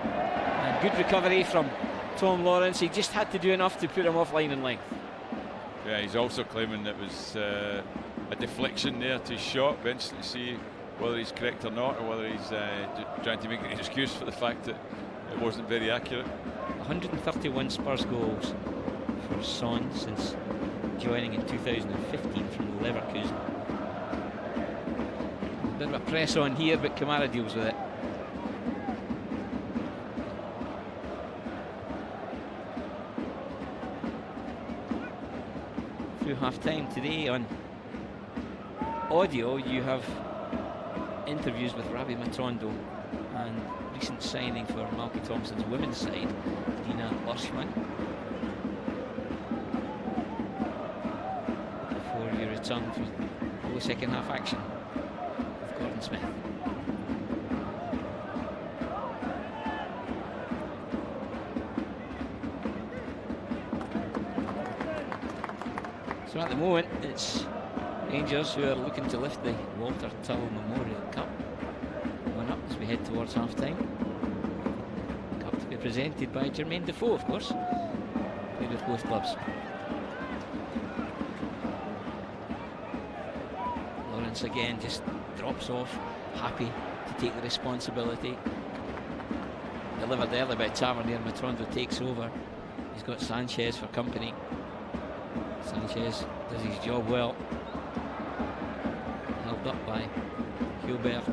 And good recovery from Tom Lawrence. He just had to do enough to put him off line and length. Yeah, he's also claiming it was a deflection there to his shot. Be interesting to see whether he's correct or not, or whether he's trying to make an excuse for the fact that it wasn't very accurate. 131 Spurs goals for Son since joining in 2015 from Leverkusen. A bit of a press on here, but Kamara deals with it. Through half-time today on audio, you have interviews with Ravi Matondo and recent signing for Malky Thompson's women's side, Dina Orshman. Before you return for all the second half action with Gordon Smith. So at the moment, it's Rangers who are looking to lift the Walter Tull Memorial Cup. One up as we head towards half-time. Cup to be presented by Jermaine Defoe, of course. Played with both clubs. Lawrence again just drops off, happy to take the responsibility. Delivered early by Tavernier. Matondo takes over. He's got Sanchez for company. Sanchez does his job well. Held up by Hubert.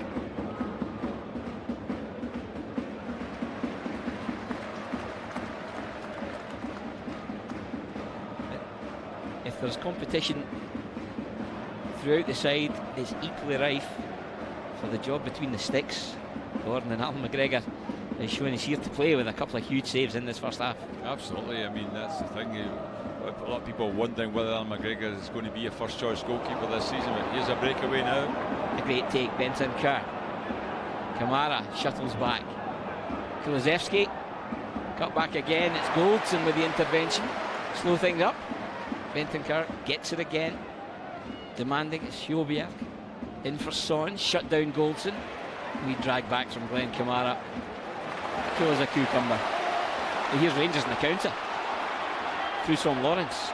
If there's competition throughout the side, it's equally rife for the job between the sticks. Gordon and Alan McGregor is showing he's here to play with a couple of huge saves in this first half. Absolutely. I mean, that's the thing. A lot of people wondering whether Alan McGregor is going to be a first choice goalkeeper this season, but here's a breakaway now. A great take, Benton Kerr. Kamara shuttles back. Kulusevski cut back again. It's Goldson with the intervention. Slow things up. Benton Kerr gets it again. Demanding it's Hjoberg. In for Son, shut down Goldson. We drag back from Glenn Kamara. Cool as a cucumber. And here's Rangers in the counter. Through Tom Lawrence.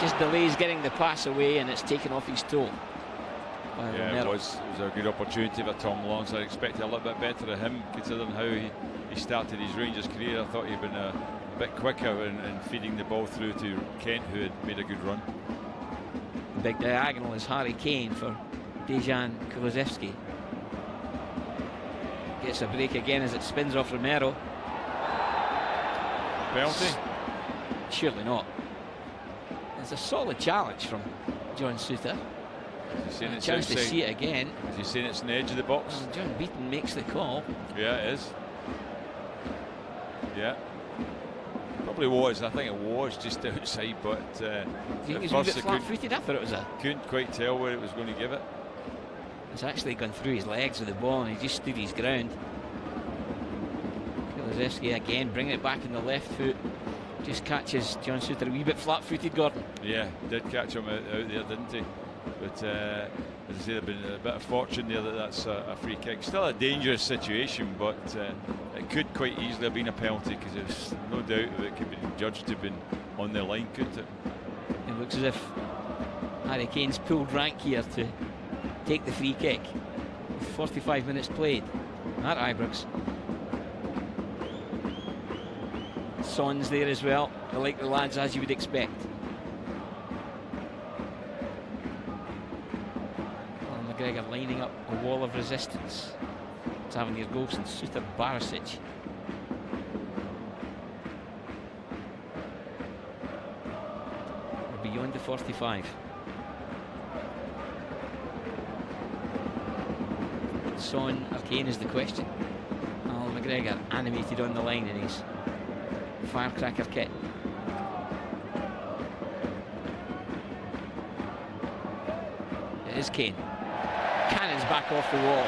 Just delays getting the pass away, and it's taken off his toe. Yeah, it was a good opportunity for Tom Lawrence. I expected a little bit better of him, considering how he started his Rangers career. I thought he'd been a bit quicker in feeding the ball through to Kent, who had made a good run. Big diagonal is Harry Kane for Dejan Kulusevski. Gets a break again as it spins off Romero. Penalty? Surely not. It's a solid challenge from John Souttar. A chance to see it again. Is he saying it's on the edge of the box? Well, John Beaton makes the call. Yeah, it is. Yeah. Probably was. I think it was just outside, but do you think he was a bit flat-footed? I thought it was a... Couldn't quite tell where it was going to give it. It's actually gone through his legs with the ball, and he just stood his ground. Kulusevski again, bringing it back in the left foot. Just catches John Souttar a wee bit flat-footed, Gordon. Yeah, did catch him out there, didn't he? But as I say, there's been a bit of fortune there that's a free kick. Still a dangerous situation, but it could quite easily have been a penalty, because there's no doubt that it could be judged to have been on the line, couldn't it? It looks as if Harry Kane's pulled rank here to take the free kick. 45 minutes played at Ibrox. Son's there as well. I like the lads, as you would expect. McGregor lining up a wall of resistance. Tavernier, Golson, Souttar, Barisic. We're beyond the 45. Son or Kane is the question. Al McGregor animated on the line in his firecracker kit. It is Kane. Cannons back off the wall.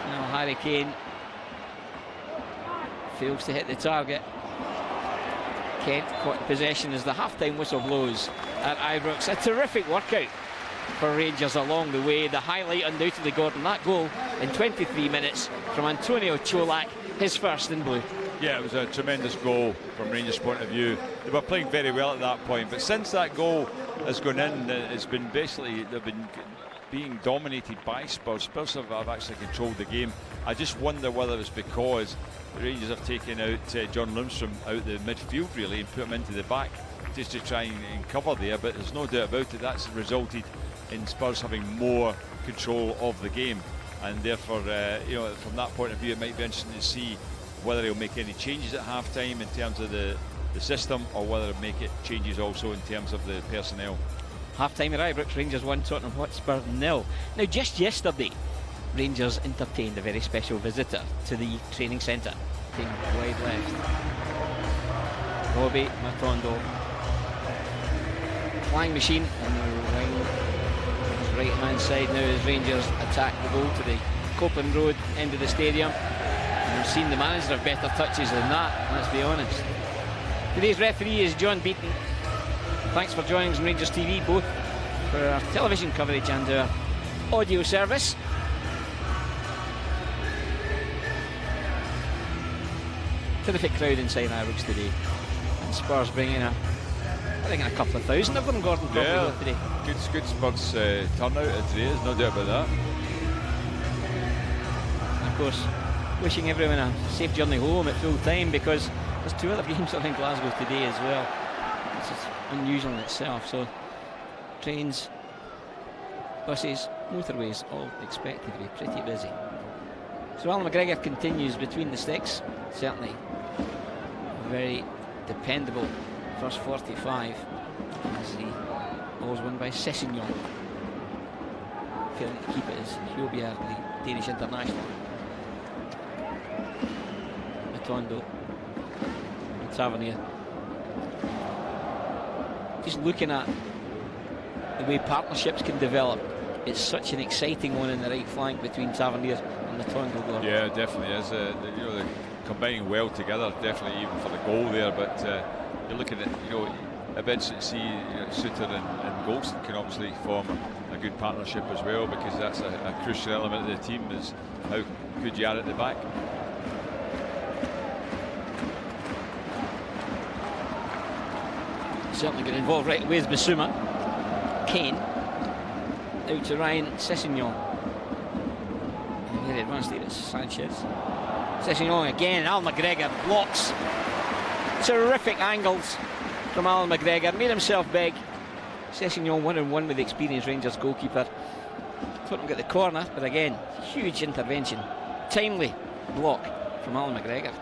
Now Harry Kane fails to hit the target. Kent caught in possession as the half-time whistle blows at Ibrox. A terrific workout for Rangers along the way. The highlight undoubtedly, Gordon, that goal in 23 minutes from Antonio Cholak, his first in blue. Yeah, it was a tremendous goal from Rangers' point of view. They were playing very well at that point, but since that goal has gone in, it's been basically, they've been being dominated by Spurs. Spurs have actually controlled the game. I just wonder whether it's because the Rangers have taken out John Lundstrom out the midfield, really, and put him into the back just to try and cover there, but there's no doubt about it, that's resulted in Spurs having more control of the game, and therefore you know, from that point of view, it might be interesting to see whether he'll make any changes at half-time in terms of the system, or whether he'll make it changes also in terms of the personnel. Half-time at Ibrox, Rangers 1, Tottenham Hotspur 0. Now, just yesterday, Rangers entertained a very special visitor to the training centre. Taking wide left. Robbie Matondo. Flying machine on the right-hand side now as Rangers attack the goal to the Copeland Road end of the stadium. And we've seen the manager have better touches than that, let's be honest. Today's referee is John Beaton. Thanks for joining us on Rangers TV, both for our television coverage and our audio service. Terrific crowd inside Ibrox today, and Spurs bringing I think a couple of thousand of them, Gordon, probably today. Good Spurs turnout today, there's no doubt about that. And of course, wishing everyone a safe journey home at full time, because there's 2 other games on in Glasgow today as well. This is unusual in itself. So trains, buses, motorways, all expected to be pretty busy. So Alan McGregor continues between the sticks. Certainly very dependable first 45 as the ball's won by Sessegnon. Failing to keep it is Højbjerg, the Danish international. Matondo and Tavernier. Just looking at the way partnerships can develop, it's such an exciting one in the right flank between Tavernier and Matondo. Yeah, definitely is. They're combining well together, definitely, even for the goal there. But you're looking at, I bet see Suter and Golston can obviously form a good partnership as well, because that's a crucial element of the team, is how good you are at the back. Certainly get involved right away with Bissouma. Kane out to Ryan Sessegnon. Very advanced here, it's Sanchez. Sessegnon again, Alan McGregor blocks. Terrific angles from Alan McGregor, made himself big. Sessegnon 1-on-1 with the experienced Rangers goalkeeper. Couldn't get the corner, but again, huge intervention. Timely block from Alan McGregor.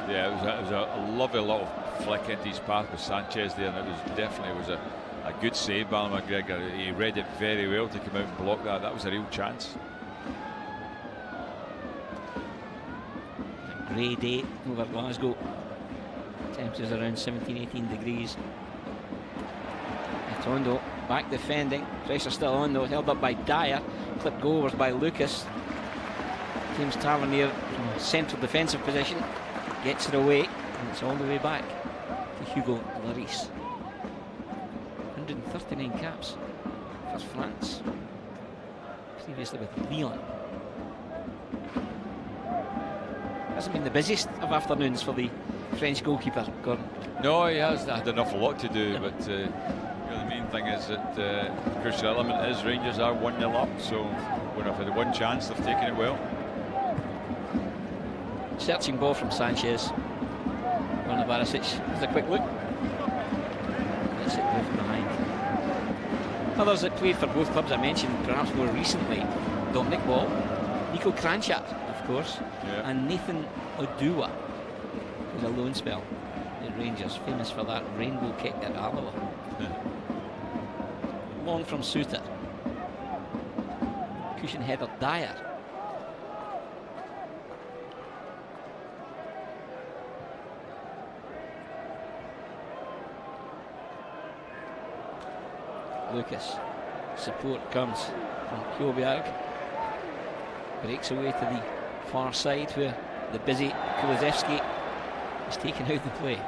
Yeah, it was a lovely little flick into his path with Sanchez there, and it was definitely a good save by Alan McGregor. He read it very well to come out and block that. That was a real chance. A grey day over Glasgow. Temperatures around 17-18 degrees. Matondo back defending. Pressure still on though, held up by Dyer. Clipped goal by Lucas. James Tavernier from a central defensive position gets it away, and it's all the way back to Hugo Lloris. 139 caps for France, previously with Lyon. Hasn't been the busiest of afternoons for the French goalkeeper, Gordon. No, he has had an awful lot to do, but the main thing is that the crucial element is Rangers are 1-0 up, so when I've had one chance, they've taken it well. Searching ball from Sanchez. Werner Barisic has a quick look. Let's it go from behind. Others that played for both clubs I mentioned perhaps more recently: Dominic Ball, Nico Kranjčar, of course, and Nathan Oduwa, who's a loan spell at Rangers, famous for that rainbow kick at Alloa. Long from Suter. Cushion header Dyer. Lucas. Support comes from Højbjerg. Breaks away to the far side where the busy Kulusevski is taken out the play.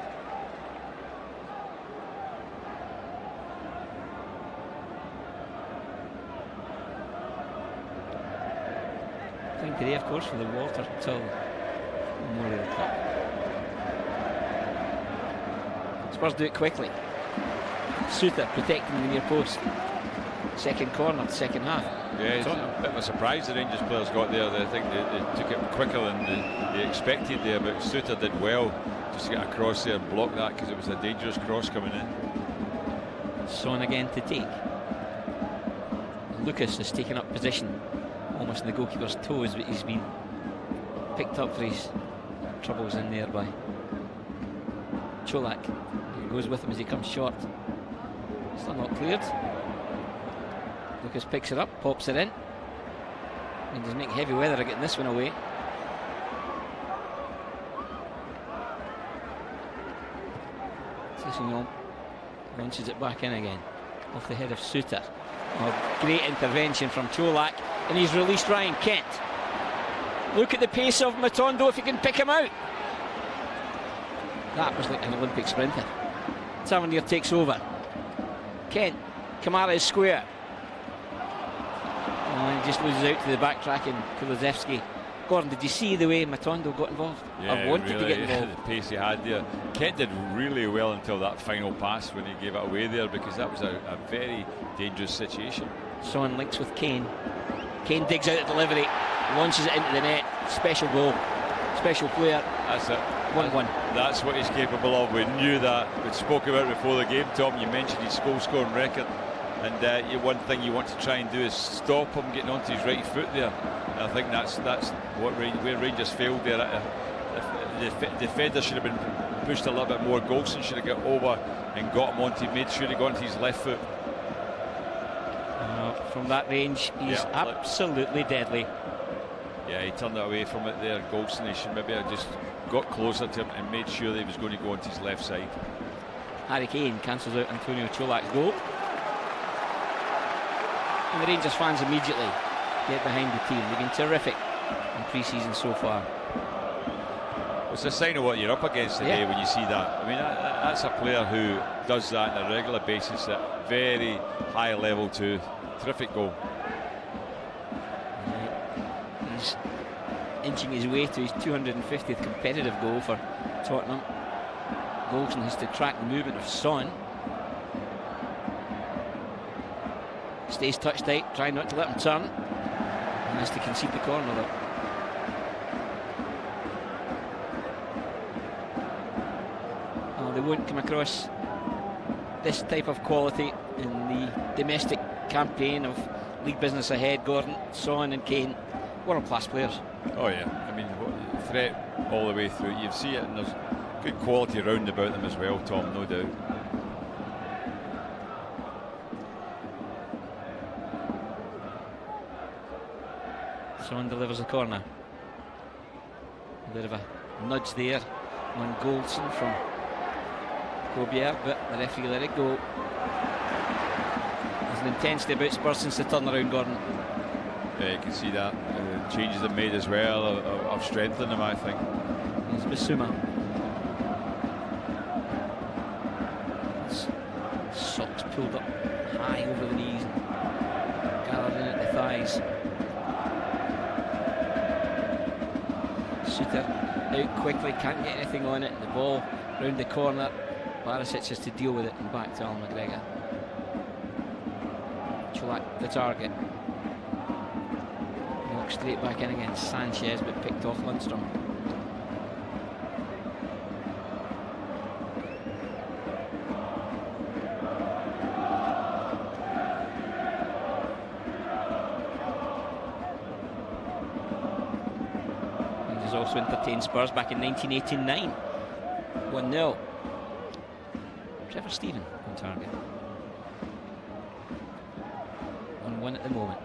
Time today, of course, for the Walter Tull Memorial Cup. Spurs do it quickly. Suter protecting the near post. Second corner, second half. Yeah, it's a bit of a surprise the Rangers players got there. I think they took it quicker than they expected there, but Suter did well just to get across there and block that, because it was a dangerous cross coming in. Son again to take. Lucas has taken up position almost in the goalkeeper's toes, but he's been picked up for his troubles in there by Cholak. He goes with him as he comes short. Still not cleared. Lucas picks it up, pops it in. And does make heavy weather of getting this one away. Sessegnon launches it back in again, off the head of Suter. Oh, great intervention from Cholak, and he's released Ryan Kent. Look at the pace of Matondo if he can pick him out. That was like an Olympic sprinter. Tavernier takes over. Kent, Kamara is square. And he just loses out to the backtracking Kulusevski. Gordon, did you see the way Matondo got involved? Yeah, I wanted really, to get involved. The pace he had there. Kent did really well until that final pass when he gave it away there, because that was a very dangerous situation. Son links with Kane. Kane digs out the delivery, launches it into the net. Special goal, special player. That's it. 1-1. That's what he's capable of. We knew that. We spoke about it before the game, Tom. You mentioned his goal scoring record, and one thing you want to try and do is stop him getting onto his right foot there. And I think that's where Rangers failed there. The defender should have been pushed a little bit more. Golson should have got over and got him onto, made sure he got onto his left foot. From that range, he's absolutely deadly. Yeah, he turned it away from it there, Golson. He should maybe have just got closer to him and made sure that he was going to go onto his left side. Harry Kane cancels out Antonio Cholak's goal. And the Rangers fans immediately get behind the team. They've been terrific in pre-season so far. It's a sign of what you're up against today when you see that. I mean, that's a player who does that on a regular basis at very high level too. Terrific goal. He's inching his way to his 250th competitive goal for Tottenham. Golson has to track the movement of Son. Stays touch tight, trying not to let him turn. And has to concede the corner though. They won't come across this type of quality in the domestic campaign of league business ahead. Gordon, Son and Kane, world-class players. Oh yeah, I mean, threat all the way through. You see it, and there's good quality round about them as well, Tom, no doubt. Son delivers a corner. A bit of a nudge there on Golson from Kobier, but the referee let it go. There's an intensity about Spurs since the turnaround, Gordon. Yeah, you can see that. Changes they've made as well have strengthened them, I think. There's Bissouma. Socks pulled up high over the knees and gathered in at the thighs. Suter out quickly, can't get anything on it, and the ball round the corner. Perisic has to deal with it and back to Alan McGregor. Cholak the target. Knocked straight back in against Sanchez, but picked off Lundstrom. Rangers also entertained Spurs back in 1989. 1-0. Trevor Steven on target. 1-1 at the moment.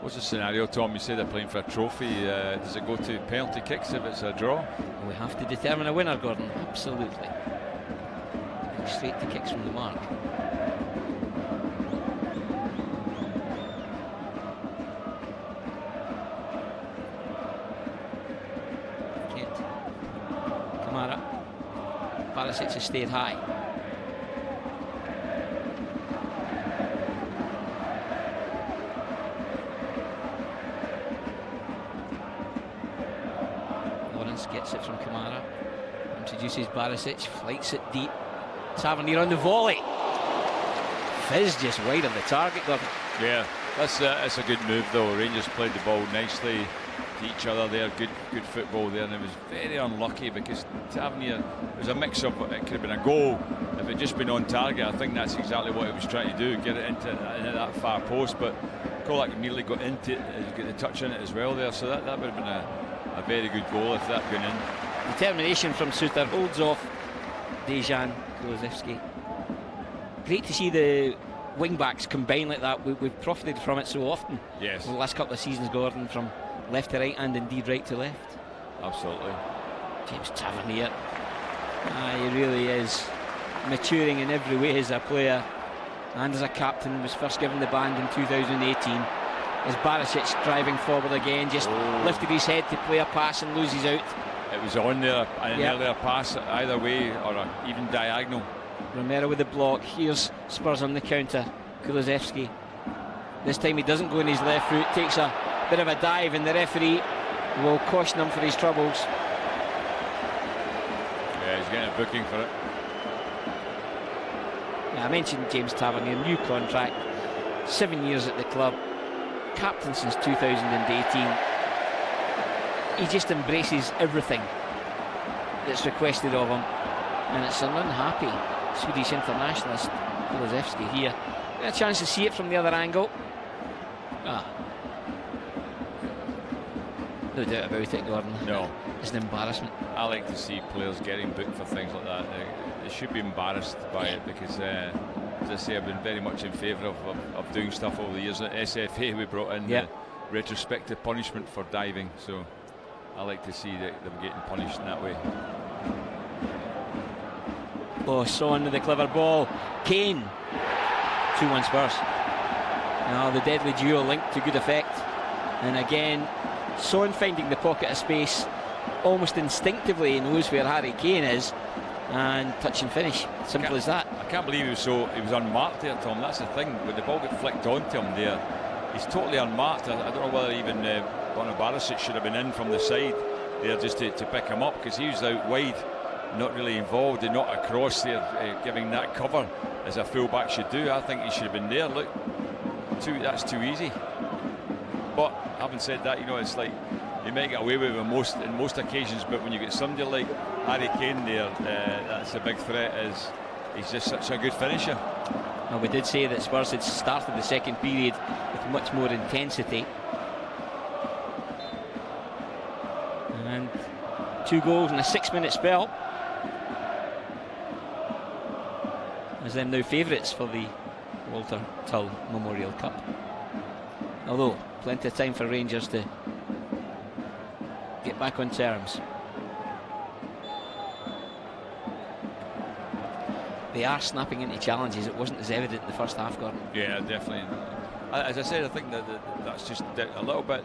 What's the scenario, Tom? You say they're playing for a trophy. Does it go to penalty kicks if it's a draw? We have to determine a winner, Gordon. Absolutely. Go straight to kicks from the mark. Perisic has stayed high. Lawrence gets it from Kamara. Introduces Perisic, flights it deep. Tavernier on the volley. Fizz just wide of the target, Gordon. Yeah, that's a good move though. Rangers played the ball nicely to each other there. Good football there, and it was very unlucky because Tavernier, it was a mix up. It could have been a goal if it just been on target. I think that's exactly what he was trying to do, get it into that far post, but Cholak immediately got into it, got the touch in it as well there, so that would have been a very good goal if that had gone in. Determination from Suter, holds off Dejan Kulusevski. Great to see the wing backs combine like that. We've profited from it so often. Yes. In the last couple of seasons, Gordon, from left to right and indeed right to left. Absolutely. James Tavernier, he really is maturing in every way as a player and as a captain. Was first given the band in 2018. As Perisic driving forward again, just lifted his head to play a pass and loses out. It was on there, an earlier pass either way, or even diagonal. Romero with the block. Here's Spurs on the counter. Kulusevski. This time he doesn't go in his left foot, takes a bit of a dive, and the referee will caution him for his troubles. Yeah, he's getting a booking for it. Yeah, I mentioned James Tavernier, new contract, 7 years at the club, captain since 2018. He just embraces everything that's requested of him, and it's an unhappy Swedish internationalist, Kulusevski, here. A chance to see it from the other angle. No doubt about it, Gordon. No. It's an embarrassment. I like to see players getting booked for things like that. They should be embarrassed by it, because as I say, I've been very much in favour of doing stuff over the years. At SFA we brought in the retrospective punishment for diving, so I like to see them getting punished in that way. Oh, Son with the clever ball. Kane. 2-1 Spurs. Now the deadly duo linked to good effect. And again, Son finding the pocket of space. Almost instinctively he knows where Harry Kane is. And touch and finish. Simple as that. I can't believe he was unmarked there, Tom. That's the thing. When the ball got flicked onto him there, he's totally unmarked. I don't know whether even Barisic should have been in from the side there just to pick him up, because he was out wide, not really involved, and not across there, giving that cover as a fullback should do. I think he should have been there. Look, that's too easy. But having said that, it's like you might get away with it in most occasions, but when you get somebody like Harry Kane there, that's a big threat. He's just such a good finisher. Well, we did say that Spurs had started the second period with much more intensity. And 2 goals in a 6-minute spell. As them now favourites for the Walter Tull Memorial Cup. Although, plenty of time for Rangers to get back on terms. They are snapping into challenges. It wasn't as evident in the first half, Gordon. Yeah, definitely. As I said, I think that's just a little bit.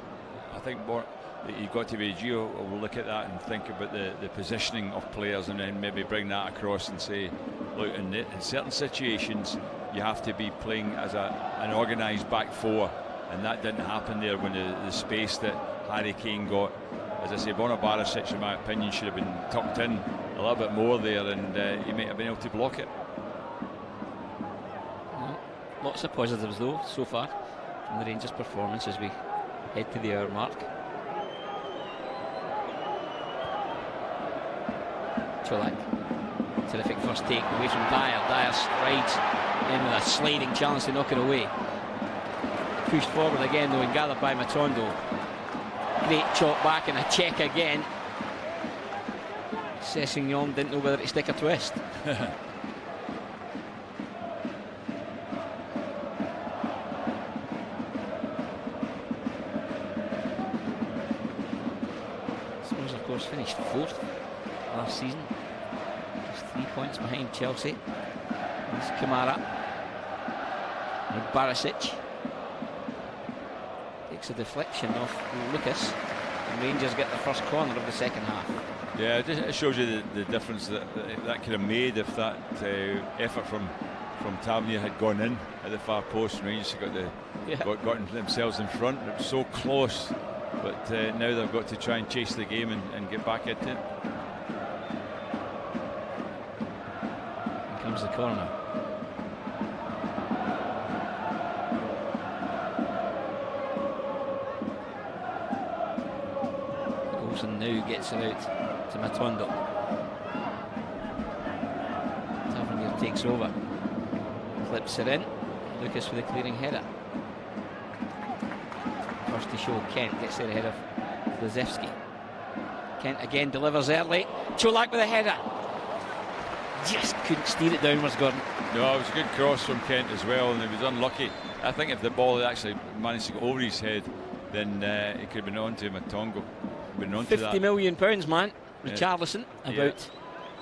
I think more that you've got to be Gio will look at that and think about the positioning of players, and then maybe bring that across and say, look, in certain situations you have to be playing as an organised back four, and that didn't happen there when the space that Harry Kane got. As I say, Barisic, in my opinion, should have been tucked in a little bit more there, and he might have been able to block it. Lots of positives though so far from the Rangers performance as we head to the hour mark. Čolak, terrific first take away from Dyer. Dyer strides in with a sliding chance to knock it away. Pushed forward again though and gathered by Matondo. Great chop back and a check again. Sessegnon didn't know whether to stick or twist. Spurs of course finished 4th last season, just 3 points behind Chelsea. There's Kamara and Barisic takes a deflection off Lucas, and Rangers get the first corner of the second half. Yeah, it shows you the difference that could have made if that effort from Tavernier had gone in at the far post. Rangers had gotten themselves in front. It was so close, but now they've got to try and chase the game and get back into it. Here comes the corner. Olsen now gets it out to Matondo. Tavernier takes over, flips it in. Lucas with a clearing header. First to show Kent, gets there ahead of Kulusevski. Kent again delivers early. Čolak with a header. Just couldn't steer it downwards, Gordon. No, it was a good cross from Kent as well, and he was unlucky. I think if the ball had actually managed to go over his head, then it could have been on to Matongo. £50 million, man. Richarlison about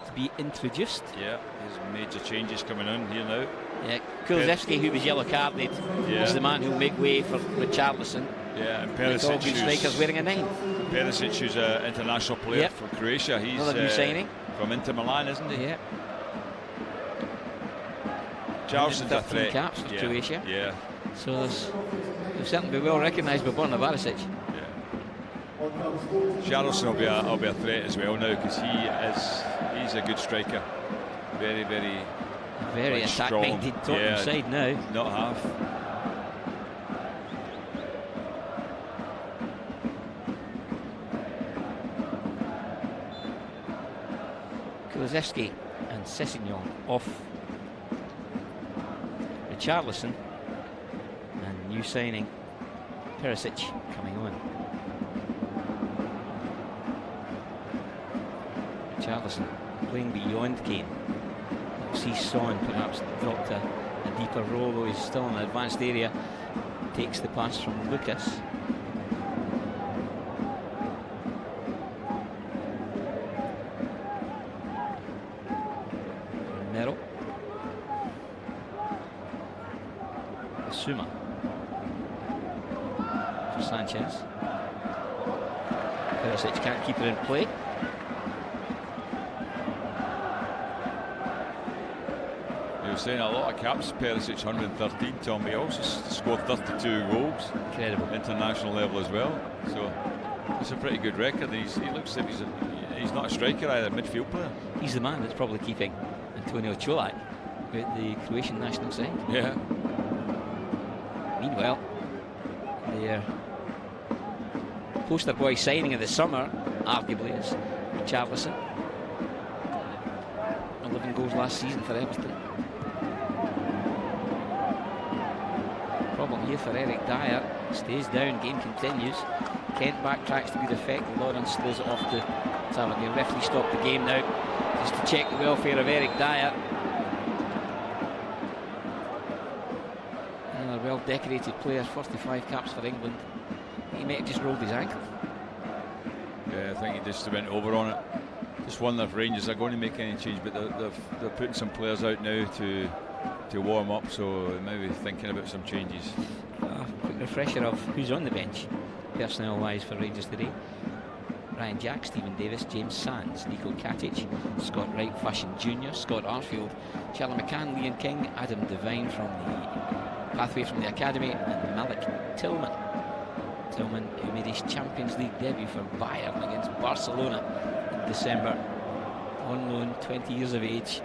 to be introduced. Yeah, there's major changes coming on here now. Yeah, Kulusevski, who was yellow carded, is the man who'll make way for Richarlison. Yeah, and Perisic, all good strikers wearing a 9. Perisic, who's an international player for Croatia. He's another new signing from Inter Milan, isn't he? Yeah. Charleston's a 13 threat. caps for Croatia. Yeah. So they'll certainly be well recognised by Borna Barisic. Charleston will be a threat as well now, because he's a good striker. Very attack-minded Tottenham side now. Not half. Kulusevski and Sessegnon off. Richarlison and new signing Perisic coming on. Richarlison playing beyond Kane. We'll see Son perhaps dropped a deeper role, though he's still in an advanced area. Takes the pass from Lucas. Merrill. Bissouma for Sanchez. Perisic can't keep it in play. You're saying a lot of caps. Perisic 113. Tom, he also scored 32 goals. Incredible. International level as well. So it's a pretty good record. He looks as if he's not a striker either, midfield player. He's the man that's probably keeping Antonio Čolak with the Croatian national side. Yeah. Meanwhile, their poster boy signing of the summer, arguably, is Richarlison. 11 goals last season for Everton. Problem here for Eric Dyer. Stays down, game continues. Kent backtracks to good effect. Lawrence throws it off to Tavernier. Referee stopped the game now just to check the welfare of Eric Dyer. Another well-decorated player, 45 caps for England. He may have just rolled his ankle. Yeah, I think he just went over on it. Just wonder if Rangers are going to make any change, but they're putting some players out now to warm up, so maybe thinking about some changes. Quick refresher of who's on the bench personnel-wise for Rangers today. Ryan Jack, Stephen Davis, James Sands, Nico Katic, Scott Wright, Fashion Jr., Scott Arfield, Charlie McCann, Liam King, Adam Devine from the pathway from the academy, and Malik Tillman. Tillman, who made his Champions League debut for Bayern against Barcelona in December. On loan, 20 years of age.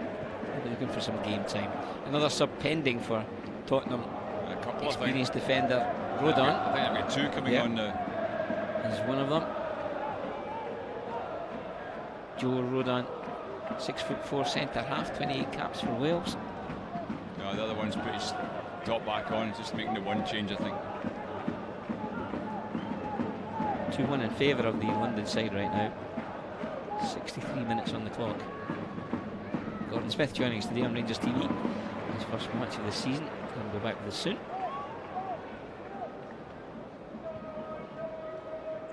Maybe looking for some game time. Another sub pending for Tottenham. A couple experienced defender Rodon. I think I've got two coming on now. He's one of them. Joe Rodon, 6'4" centre half, 28 caps for Wales. No, the other one's put his top back on, just making the one change, I think. 2-1 in favour of the London side right now. 63 minutes on the clock. Gordon Smith joining us today on Rangers TV. His first match of the season. We'll be back with us soon.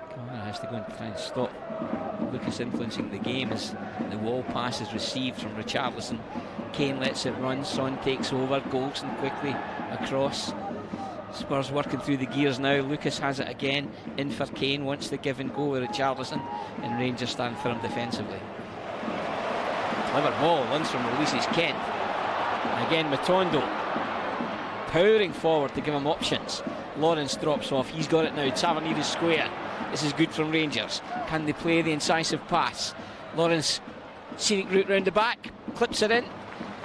Kamara has to go and try and stop Lucas influencing the game as the wall pass is received from Richarlison. Kane lets it run. Son takes over. Golson quickly across. Spurs working through the gears now. Lucas has it again. In for Kane. Wants the give and go with Richarlison. And Rangers stand firm defensively. Clever ball. Lundstrom releases Kent. Again Matondo powering forward to give him options. Lawrence drops off. He's got it now. Tavernier is square. This is good from Rangers. Can they play the incisive pass? Lawrence, scenic route round the back. Clips it in.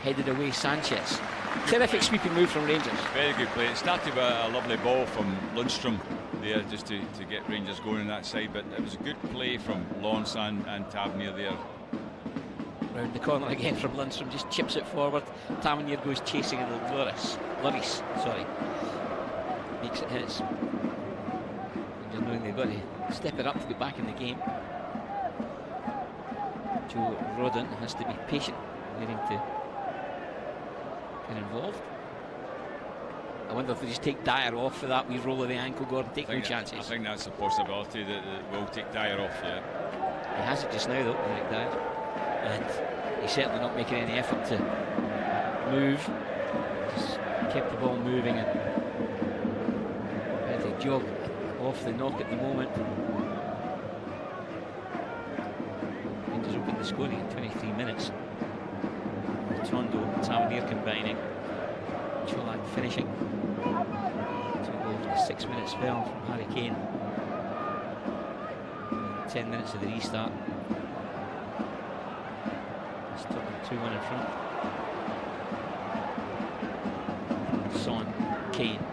Headed away Sanchez. Terrific sweeping move from Rangers. Very good play. It started with a lovely ball from Lundstrom there just to get Rangers going on that side, but it was a good play from Lawrence and Tavernier there. Round the corner again from Lundstrom, just chips it forward. Tavernier goes chasing and Lloris, makes it his. Just knowing they've got to step it up to get back in the game. Joe Rodon has to be patient, waiting to get involved. I wonder if they just take Dyer off for that wee roll of the ankle. Gordon, take no chances. I think that's a possibility that we'll take Dyer off, yeah. He has it just now though, Eric Dyer. And he's certainly not making any effort to move. Just kept the ball moving and had to jog off the knock at the moment. Rangers opened the scoring in 23 minutes. Tondo, Tavernier combining. Cholak finishing. 2 goals in a 6-minute spell from Harry Kane. 10 minutes of the restart. It's Tottenham 2-1 in front. Son, Kane.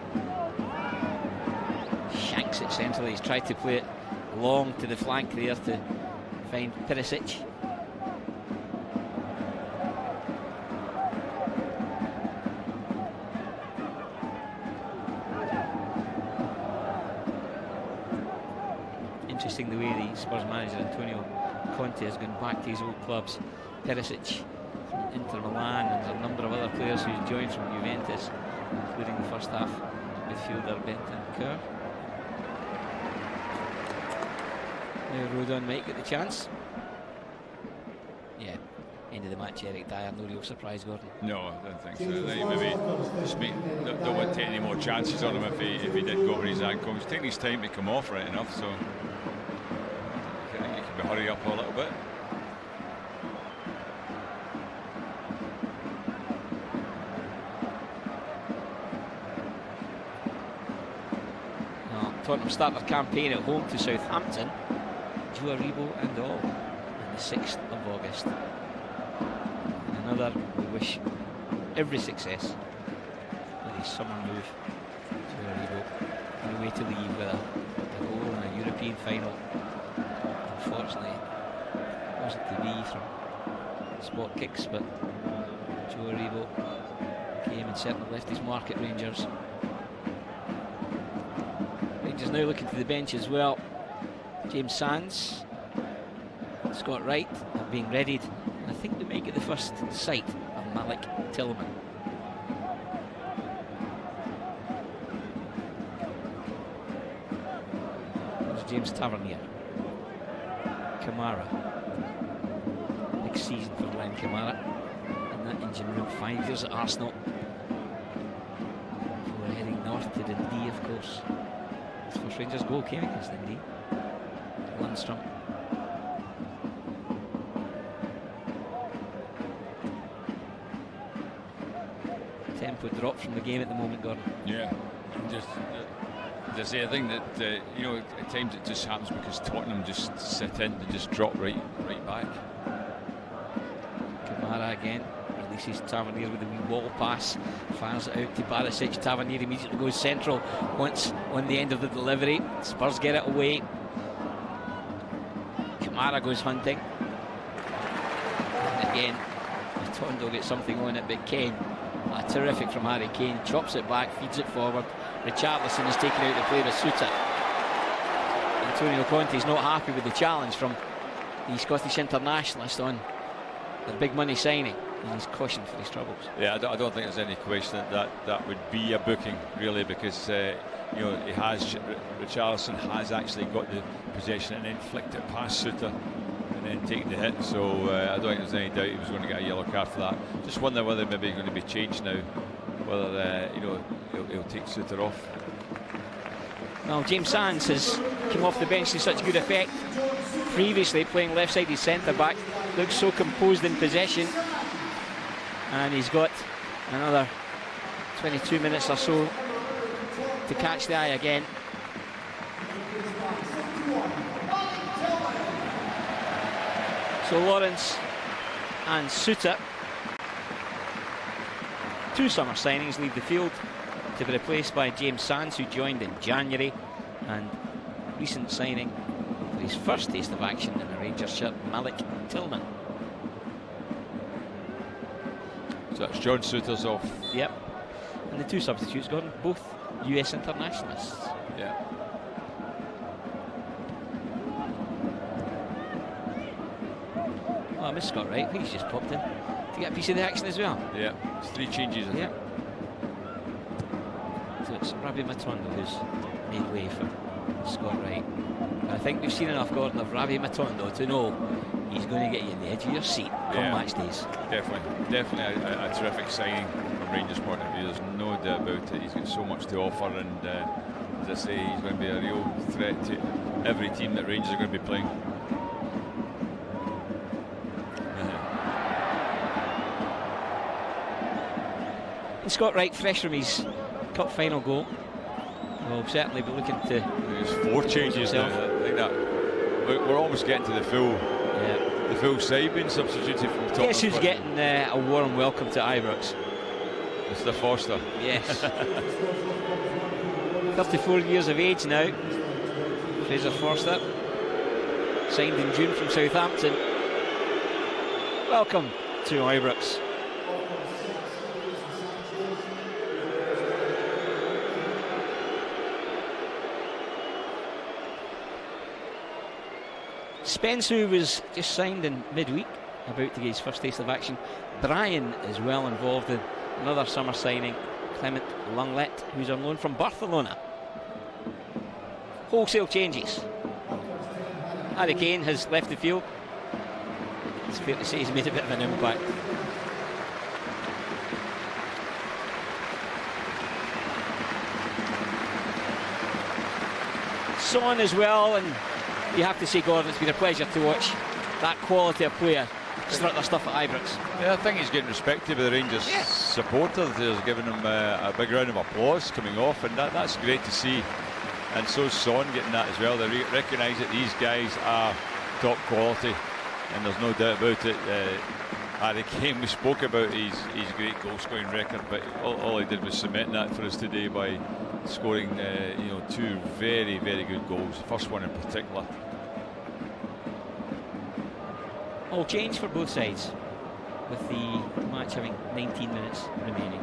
Shanks it centrally. He's tried to play it long to the flank there to find Perisic. Interesting the way the Spurs manager Antonio Conte has gone back to his old clubs. Perisic from Inter Milan, and there's a number of other players who joined from Juventus, including the first half midfielder Bentancur. Now Rodon might get the chance. Yeah, end of the match, Eric Dyer, no real surprise, Gordon. No, I don't think so. I think maybe just don't want to take any more chances on him if he did go over his ankle. He's taking his time to come off right enough, so I think he can hurry up a little bit. Tottenham start their campaign at home to Southampton, Joe Aribo and all, on the 6th of August. And another, we wish every success with his summer move. Joe Aribo on the way to leave with a goal in a European final. Unfortunately, it wasn't to be from spot kicks, but Joe Aribo came and certainly left his mark at Rangers. Rangers now looking to the bench as well. James Sands, Scott Wright are being readied, and I think we might get the first sight of Malik Tillman. There's James Tavernier. Kamara. Big season for Glenn Kamara in that engine room. 5 years at Arsenal before heading north to Dundee, of course. His first Rangers goal came against Dundee. Lundstrom. Tempo drop from the game at the moment, Gordon. Yeah, just there's the thing that you know, at times it just happens because Tottenham just sit in and just drop right back. Kamara again releases Tavernier with a wee wall pass, fires it out to Perisic. Tavernier immediately goes central once on the end of the delivery. Spurs get it away. Kamara goes hunting. And again, Tondo gets something on it, but Kane, terrific from Harry Kane, chops it back, feeds it forward. Richarlison has taken out the play with Suter. Antonio Conte is not happy with the challenge from the Scottish internationalist on the big money signing, and he's cautioned for his troubles. Yeah, I don't think there's any question that would be a booking, really, because you know, Richarlison has actually got the possession and then flicked it past Suter and then taken the hit, so I don't think there's any doubt he was going to get a yellow card for that. Just wonder whether maybe he's going to be changed now, whether you know, he'll take Suter off. Well, James Sands has come off the bench to such good effect. Previously playing left-sided centre-back, looks so composed in possession, and he's got another 22 minutes or so to catch the eye again. So Lawrence and Suter, two summer signings, leave the field to be replaced by James Sands, who joined in January, and recent signing for his first taste of action in a Rangers shirt, Malik Tillman. So that's John Suter's off. Yep. And the two substitutes, Gordon, both US internationalists. Yeah. Oh, I missed Scott Wright. I think he's just popped in to get a piece of the action as well. Yeah, it's 3 changes, I think. So it's Rabi Matondo who's made way for Scott Wright. And I think we've seen enough, Gordon, of Rabi Matondo to know he's going to get you on the edge of your seat come match days. Definitely a terrific signing from Rangers' point of view. There's no doubt about it. He's got so much to offer, and as I say, he's going to be a real threat to every team that Rangers are going to be playing. And Scott Wright, fresh from his cup final goal, will certainly be looking to. There's 4 changes now. I think that we're almost getting to the full side being substituted from top. Guess who's getting a warm welcome to Ibrox? Mr. Forster. Yes. 34 years of age now. Fraser Forster, signed in June from Southampton. Welcome to Ibrox. Spence, who was just signed in midweek, about to get his first taste of action. Brian is well involved in another summer signing, Clement Lenglet, who's on loan from Barcelona. Wholesale changes. Harry Kane has left the field. It's fair to say he's made a bit of an impact. Son as well, and you have to say, Gordon, it's been a pleasure to watch that quality of player strut their stuff at Ibrox. Yeah, I think he's getting respected by the Rangers supporters. They're giving him a big round of applause coming off, and that's great to see. And so Son getting that as well. They recognise that these guys are top quality, and there's no doubt about it. Harry Kane, we spoke about his great goal-scoring record, but all he did was cement that for us today by scoring 2 very, very good goals. The first one in particular. All change for both sides, with the match having 19 minutes remaining.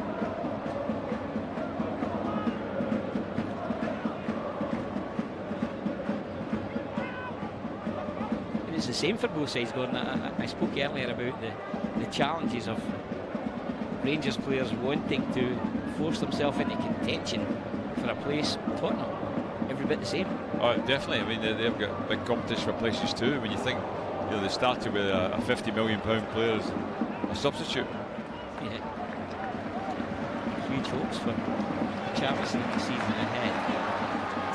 And it's the same for both sides, Gordon. I spoke earlier about the challenges of Rangers players wanting to force themselves into contention for a place. Tottenham, every bit the same. Oh, definitely. I mean, they've got big competition for places too. When you think, they started with a £50 million player as a substitute. Yeah. Huge hopes for Chavez in the season ahead.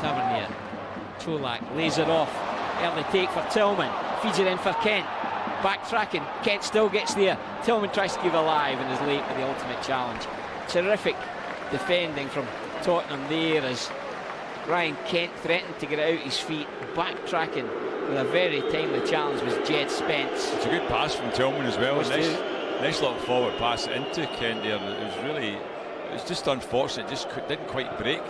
Tavernier, Cholak lays it off. Early take for Tillman. Feeds it in for Kent. Backtracking. Kent still gets there. Tillman tries to keep alive and is late with the ultimate challenge. Terrific defending from Tottenham there as Ryan Kent threatened to get out his feet. Backtracking with a very timely challenge was Djed Spence. It's a good pass from Tillman as well. Nice little forward pass into Kent there. It was just unfortunate. Just didn't quite break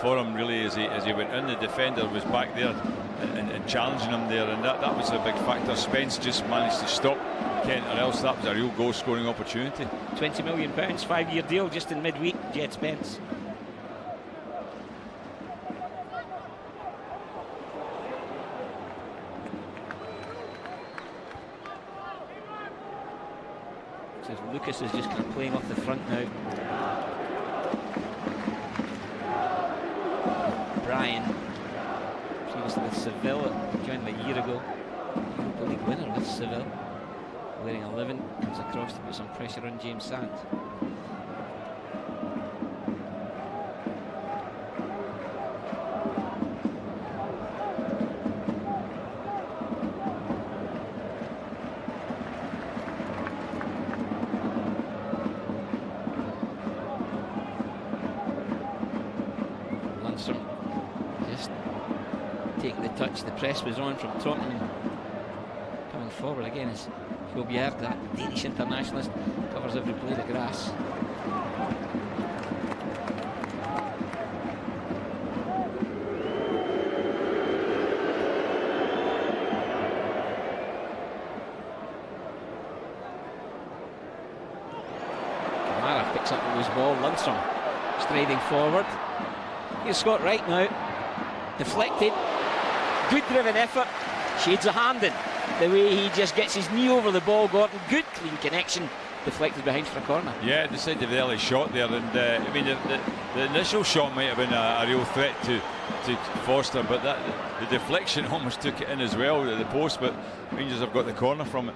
for him really as he went in. The defender was back there and challenging him there, and that was a big factor. Spence just managed to stop Kent, or else that was a real goal scoring opportunity. £20 million, 5-year deal just in midweek. Djed Spence. Lucas is just kind of playing off the front now. Brian, previously with Sevilla, joined them a year ago. Europa League winner with Sevilla. Wearing 11, comes across to put some pressure on James Sands. The press was on from Tottenham. Coming forward again is Fjolbjerg, that Danish internationalist, covers every blade of grass. Kamara picks up the loose ball. Lundstrom striding forward. Here's Scott Wright now. Deflected. Good driven effort. Shades of hand in the way he just gets his knee over the ball, Gordon. Good clean connection deflected behind for a corner. Yeah, decided the early shot there, and I mean the initial shot might have been a real threat to Forster, but the deflection almost took it in as well at the post. But Rangers have got the corner from it.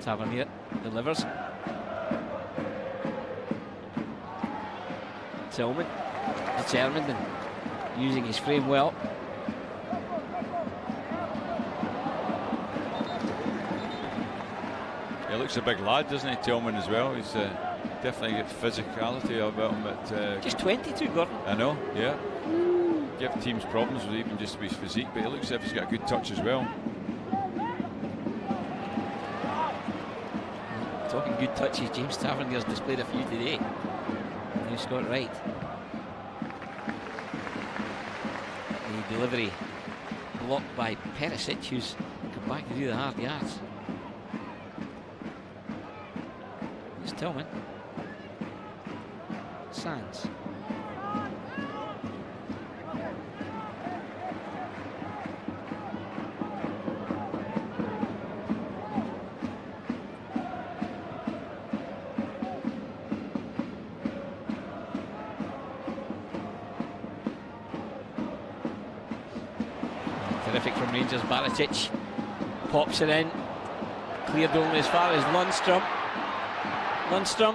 Tavernier delivers. Tillman determined and using his frame well. He looks a big lad, doesn't he, Tillman, as well? He's definitely got physicality about him. But, just 22, Gordon. I know, yeah. Give teams problems with even just his physique, but he looks as if he's got a good touch as well. Talking good touches, James Tavernier's displayed a few today. You Scott right. The delivery blocked by Perisic, who's come back to do the hard yards. It's Tillman. Sands. Terrific from Rangers. Perisic pops it in, cleared only as far as Lundstrom. Lundstrom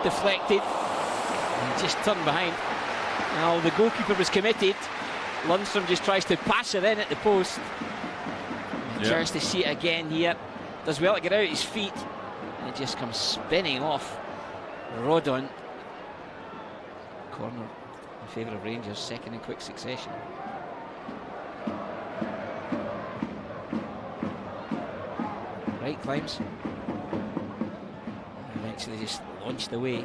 deflected and just turned behind. Now the goalkeeper was committed. Lundstrom just tries to pass it in at the post. Chance to see it again here. Does well to get out his feet, and it just comes spinning off Rodon. Corner in favour of Rangers, second in quick succession. Right climbs. Eventually just launched away.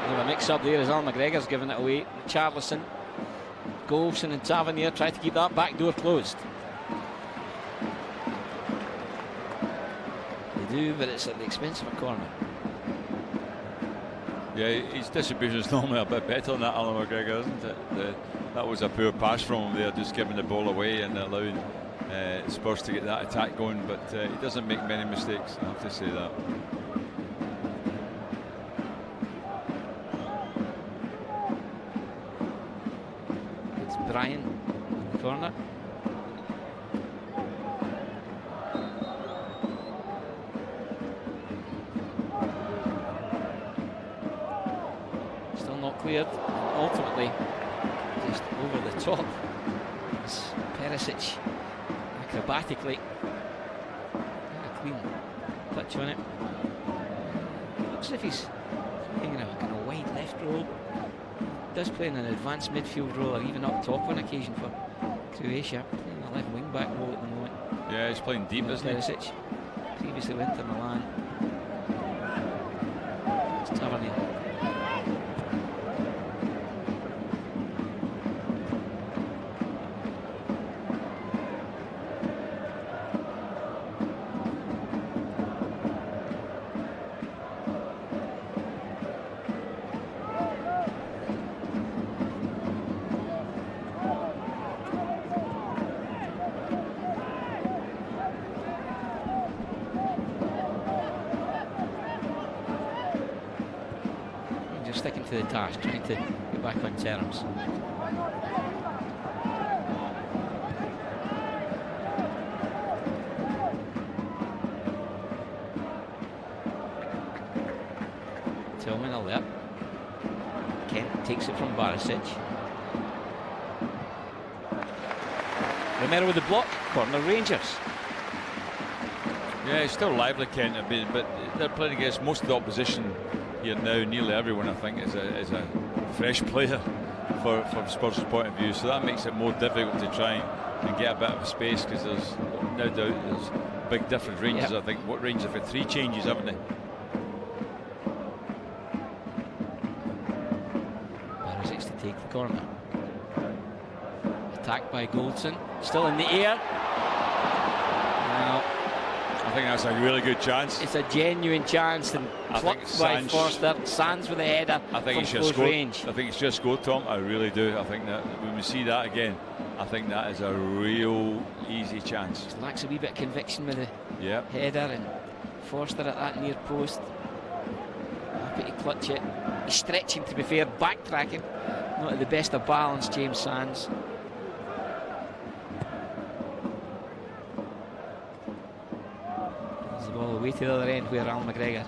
A mix-up there as Al McGregor's given it away. Richarlison, Golson and Tavernier try to keep that back door closed. They do, but it's at the expense of a corner. Yeah, his distribution is normally a bit better than that, Alan McGregor, isn't it? That was a poor pass from him there, just giving the ball away and allowing Spurs to get that attack going, but he doesn't make many mistakes, I have to say that. It's Brian in the corner. Still not cleared. Ultimately, just over the top. It's Perisic acrobatically. A clean touch on it. Looks as if he's playing in a kind of wide left role. Does play in an advanced midfield role, or even up top on occasion for Croatia. Playing a left wing back role at the moment. Yeah, he's playing deep, isn't he? Perisic, previously with Inter Milan. It's Tavernier. Sticking to the task, trying to get back on terms. Tillman alert. Kent takes it from Perisic. Romero with the block, corner Rangers. Yeah, it's still lively, Kent, a bit, but they're playing against most of the opposition here now. Nearly everyone, I think, is a fresh player from Spurs' point of view, so that makes it more difficult to try and get a bit of space, because there's no doubt there's big different ranges. I think what Rangers have got 3 changes, haven't they? Perisic to take the corner. Attacked by Golson, still in the air. Now, I think that's a really good chance. It's a genuine chance, and plucked by Forster. Sands with a header. I think from close range. I think it's just scored, Tom. I really do. I think that when we see that again, I think that is a real easy chance. Just lacks a wee bit of conviction with the header, and Forster at that near post. Happy to clutch it. He's stretching, to be fair, backtracking. Not at the best of balance, James Sands. There's the ball away to the other end where Alan McGregor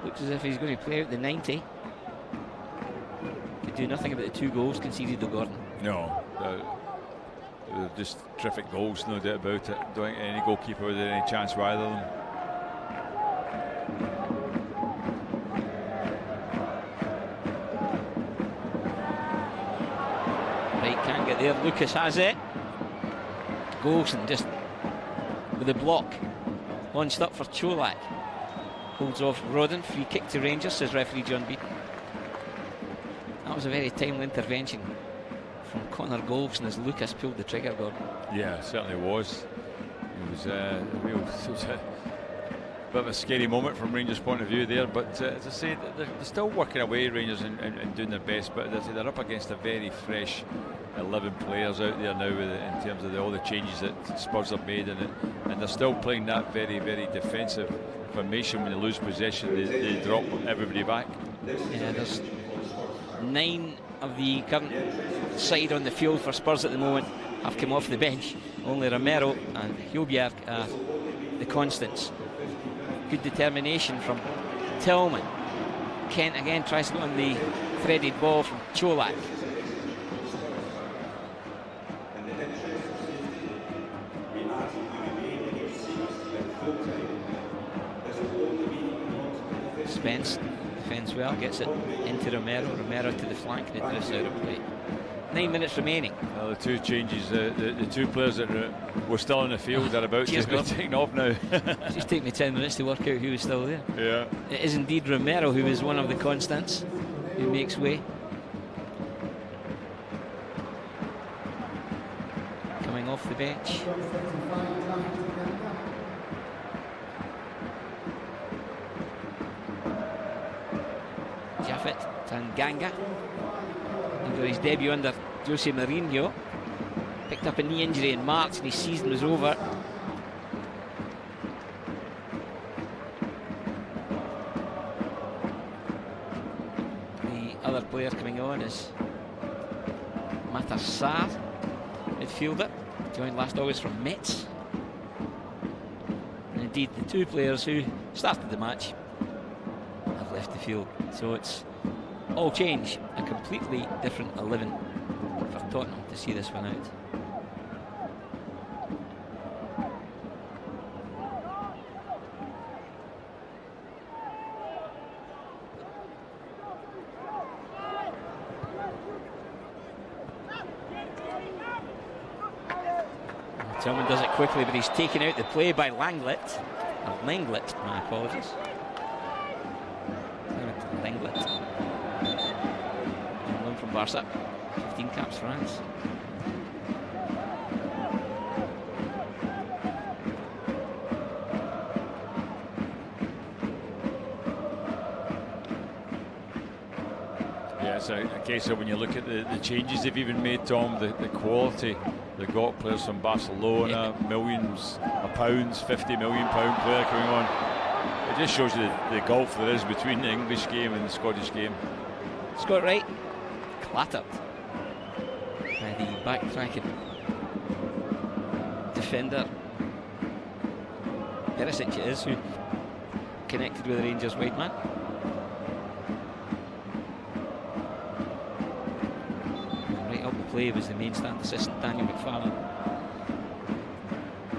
looks as if he's going to play out the 90. Could do nothing about the 2 goals conceded to Gordon. No. They're just terrific goals, no doubt about it. Don't think any goalkeeper would have any chance with either of them. Right, can't get there. Lucas has it. Golson just with a block. Launched up for Cholak. Holds off Rodden. Free kick to Rangers, says referee John Beaton. That was a very timely intervention from Connor Golson as Lucas pulled the trigger, Gordon. Yeah, it certainly was. It was a bit of a scary moment from Rangers' point of view there, but as I say, they're still working away, Rangers, and doing their best, but they're up against a very fresh 11 players out there now in terms of all the changes that Spurs have made, and they're still playing that very, very defensive formation. When they lose possession, they drop everybody back. Yeah, there's 9 of the current side on the field for Spurs at the moment have come off the bench. Only Romero and Hjulbjerg are the constants. Good determination from Tillman. Kent again tries to go on the threaded ball from Cholak. Spence defends well, gets it into Romero. Romero to the flank, and it drifts out of play. 9 minutes remaining. Well, the 2 changes, the 2 players that were still in the field are about to be taken off now. It's just taken me 10 minutes to work out who was still there. Yeah. It is indeed Romero who is one of the constants who makes way. Coming off the bench. Japhet Tanganga. Under his debut under Jose Mourinho. Picked up a knee injury in March and his season was over. The other player coming on is Matar Sarr, midfielder, joined last August from Metz. And indeed the 2 players who started the match have left the field. So it's all change, a completely different 11 for Tottenham to see this one out. Tillman does it quickly, but he's taken out the play by Lenglet. Or Lenglet, my apologies. Clement Lenglet. One from Barca. 15 caps France. Yeah, it's a case of when you look at the changes they've even made, Tom, the quality. They've got players from Barcelona, millions of pounds, £50 million player coming on. It just shows you the gulf there is between the English game and the Scottish game. Scott Wright clattered by the backtracking defender. Perisic it is, who connected with the Rangers wide man. Play was the main stand assistant Daniel McFarlane.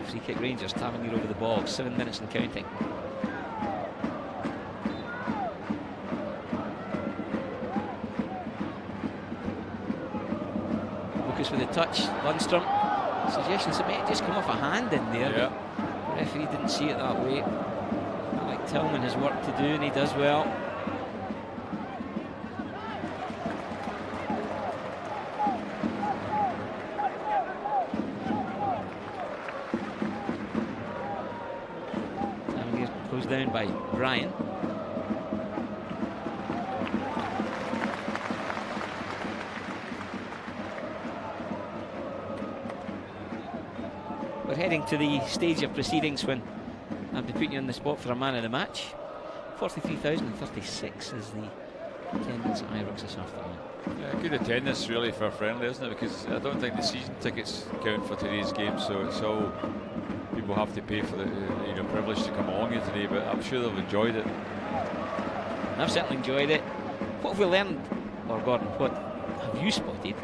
Free kick Rangers, Tavernier over the ball, 7 minutes and counting. Lucas with a touch, Lundstrom. Suggestions that may just come off a hand in there. Yeah. The referee didn't see it that way. Like Tillman has work to do, and he does well. down by Brian. We're heading to the stage of proceedings when I'll be putting you on the spot for a man of the match. 43,036 is the attendance at Ibrox this afternoon. Yeah, good attendance really for a friendly, isn't it? Because I don't think the season tickets count for today's game, so it's all people have to pay for the privilege to come along here today. But I'm sure they've enjoyed it. I've certainly enjoyed it. What have we learned, or Gordon? What have you spotted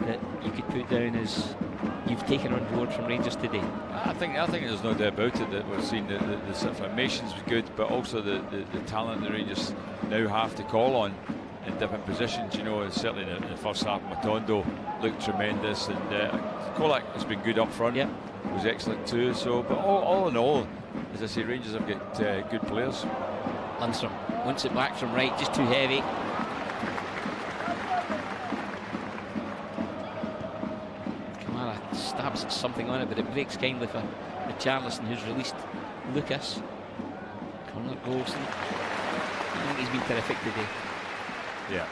that you could put down as you've taken on board from Rangers today? I think there's no doubt about it that we're seeing the sort of formations was good, but also the talent the Rangers now have to call on in different positions. You know, certainly in the first half, Matondo looked tremendous, and Kolak has been good up front. Yeah, was excellent too. So, but all in all, as I say, Rangers have got good players. Lundstrom wants it back from right, just too heavy. Stabs at something on it, but it breaks kindly for Richarlison, who's released Lucas. Corner goes. I think he's been terrific today. Yeah.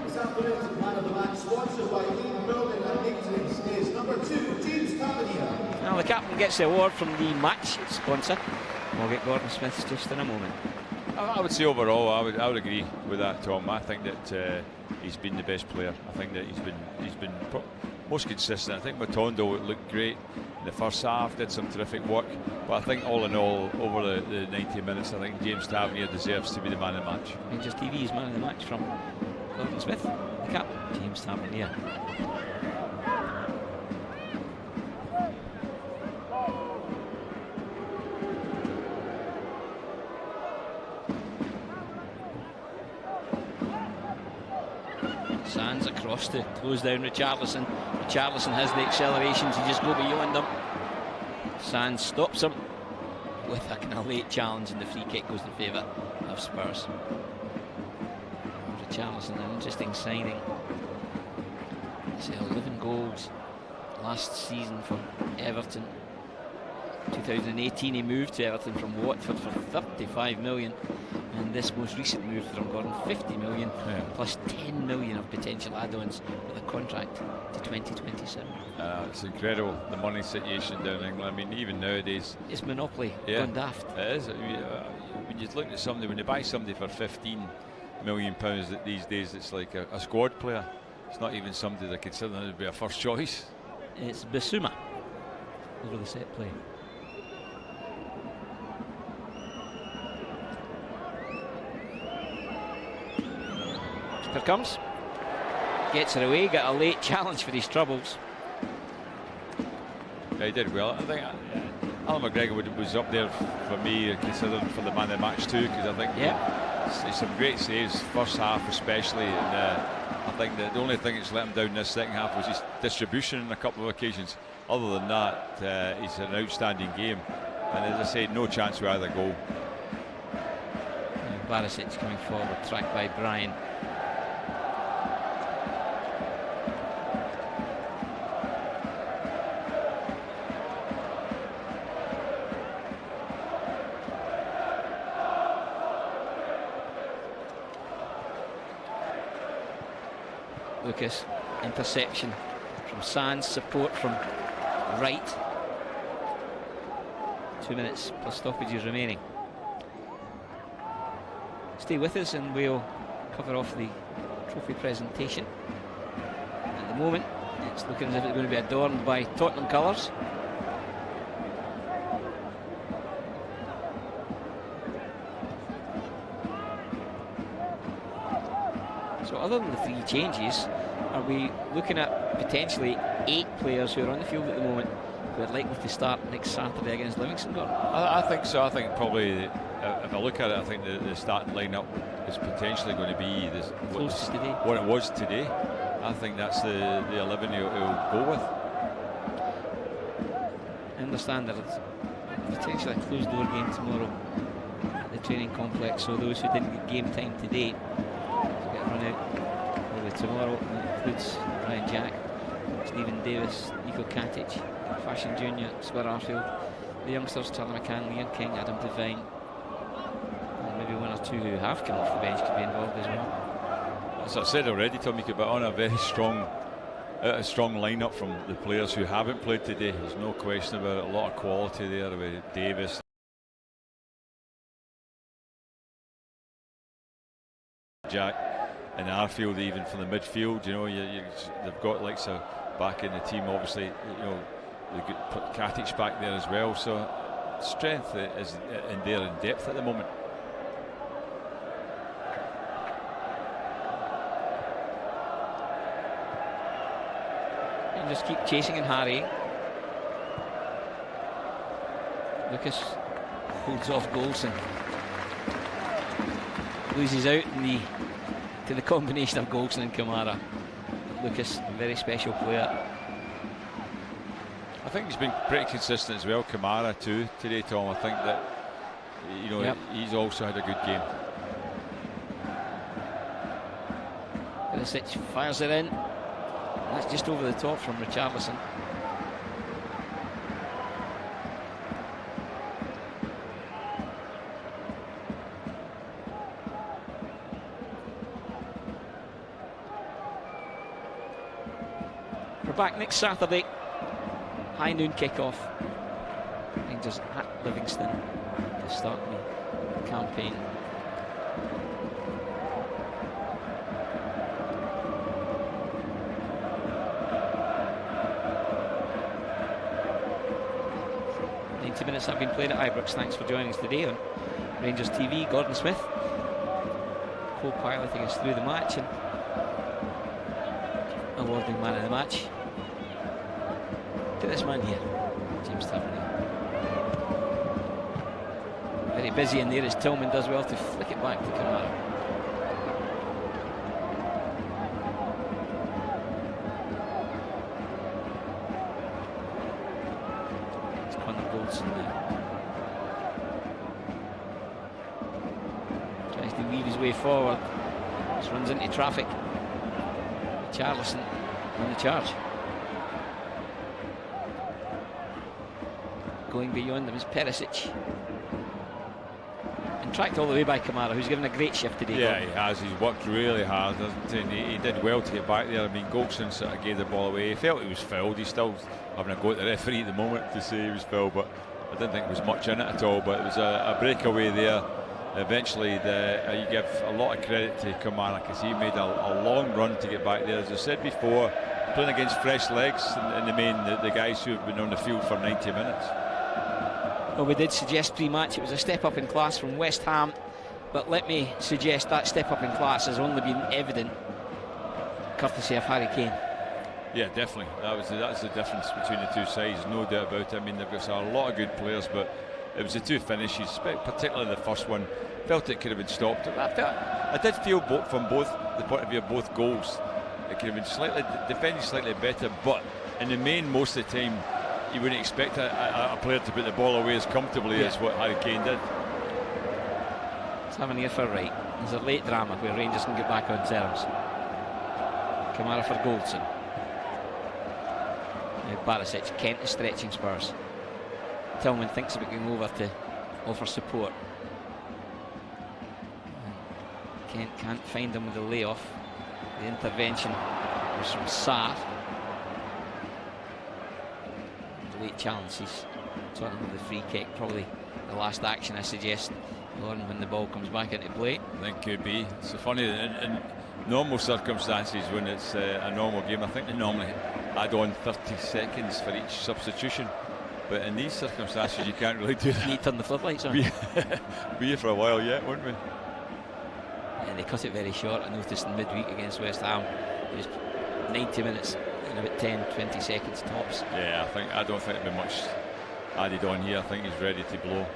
This afternoon's man of the match, sponsored by Yves Building and Maintenance, is number 2, James Cavalier. Now the captain gets the award from the match sponsor. We'll get Gordon Smith's just in a moment. I would say overall, I would agree with that, Tom. I think that he's been the best player. I think that he's been most consistent. I think Matondo looked great in the first half, did some terrific work, but I think all in all, over the 90 minutes, I think James Tavernier deserves to be the man of the match. Rangers TV's man of the match from Gordon Smith, the captain, James Tavernier. Sands across to close down Richarlison. Richarlison has the accelerations, he just go beyond them. Sands stops him with a kind of late challenge, and the free kick goes in favour of Spurs. Richarlison, an interesting signing. He's 11 goals last season for Everton. 2018 he moved to Everton from Watford for 35 million, and this most recent move from Gordon, 50 million, plus 10 million of potential add-ons with a contract to 2027. It's incredible, the money situation down in England. I mean, even nowadays it's monopoly gone daft. It is. When you look at somebody, when you buy somebody for 15 million pounds these days, it's like a squad player. It's not even somebody that consider to be a first choice. It's Bissouma over the set play. Here comes, gets it away, got a late challenge for his troubles. Yeah, he did well. I think Alan McGregor was up there for me, considering for the man of the match too, because I think it's some great saves, first half especially, and I think that the only thing that's let him down this second half was his distribution on a couple of occasions. Other than that, he's an outstanding game, and as I say, no chance with either goal. Perisic coming forward, tracked by Brian. Lucas, interception from Sands, support from right. 2 minutes plus stoppages remaining. Stay with us and we'll cover off the trophy presentation. At the moment, it's looking as if it's going to be adorned by Tottenham colours. So other than the 3 changes, are we looking at potentially 8 players who are on the field at the moment who are likely to start next Saturday against Livingstone? I think so. I think probably, if I look at it, I think the starting lineup is potentially going to be what it was today. I think that's the 11 he'll go with. I understand that it's potentially a closed door game tomorrow at the training complex, so those who didn't get game time today get run out probably tomorrow. That includes Ryan Jack, Stephen Davis, Nico Katic, Fashion Jr., Square Arfield, the youngsters, Charlie McCann, Ian King, Adam Devine, and maybe one or two who have come off the bench could be involved as well. As I said already, Tommy could put on a very strong lineup from the players who haven't played today. There's no question about it. A lot of quality there with Davis, Jack, and Arfield, even from the midfield. You know, they've got likes of back in the team. Obviously, you know, they put Katic back there as well. So strength is in there in depth at the moment. And just keep chasing and harrying. Lucas holds off Goldson. Loses out in to the combination of Goldson and Kamara. Lucas, a very special player. I think he's been pretty consistent as well, Kamara too, today, Tom. I think that, you know, he's also had a good game. Perisic fires it in. That's just over the top from Richarlison. We're back next Saturday. High noon kickoff. Rangers at Livingstone to start the campaign. Minutes have been played at Ibrox. Thanks for joining us today on Rangers TV. Gordon Smith co-piloting us through the match and awarding man of the match to this man here, James Tavernier. Very busy in there as Tillman does well to flick it back to Kamara. Tries to weave his way forward. Just runs into traffic. Richarlison on the charge. Going beyond them is Perisic. And tracked all the way by Kamara, who's given a great shift today. Yeah, he has. He's worked really hard, hasn't he? And he did well to get back there. I mean, Goldson sort of gave the ball away. He felt he was fouled. He's still having a go at the referee at the moment to say he was fouled, but I didn't think there was much in it at all. But it was a breakaway there. Eventually, you give a lot of credit to Kamara because he made a long run to get back there. As I said before, playing against fresh legs in the main, the guys who have been on the field for 90 minutes. Well, we did suggest pre-match it was a step up in class from West Ham, but let me suggest that step up in class has only been evident courtesy of Harry Kane. Yeah, definitely. That's the difference between the two sides, no doubt about it. I mean, they've got a lot of good players, but it was the two finishes, particularly the first one. Felt it could have been stopped. I did feel from both the point of view of both goals, it could have been defended slightly better, but in the main, most of the time, you wouldn't expect a player to put the ball away as comfortably as what Harry Kane did. It's having here for right. There's a late drama where Rangers can get back on terms. Kamara for Goldson. Now Perisic. Kent is stretching Spurs. Tillman thinks about going over to offer support. Kent can't find him with the layoff. The intervention was from Sarr. The late challenge, he's Tottenham with the free kick. Probably the last action, I suggest, Lauren, when the ball comes back into play. I think could be. It's funny, in normal circumstances, when it's a normal game, I think they normally add on 30 seconds for each substitution. But in these circumstances, you can't really do that. Need to turn the floodlights on. Be here for a while yet, won't we? And they cut it very short. I noticed in midweek against West Ham, it was 90 minutes and about 10-20 seconds tops. Yeah, I don't think there'll be much added on here. I think he's ready to blow.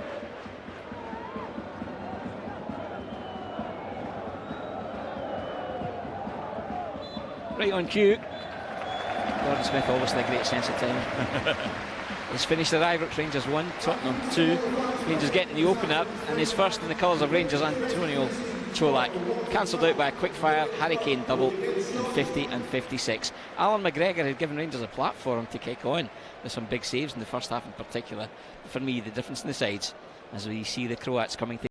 Right on cue. Gordon Smith, obviously a great sense of time. He's finished at Ibrox. Rangers 1, Tottenham 2. Rangers getting the opener, and his first in the colours of Rangers, Antonio Cholak. Cancelled out by a quick fire Harry Kane double in 50 and 56. Alan McGregor had given Rangers a platform to kick on with some big saves in the first half in particular. For me, the difference in the sides as we see the Croats coming to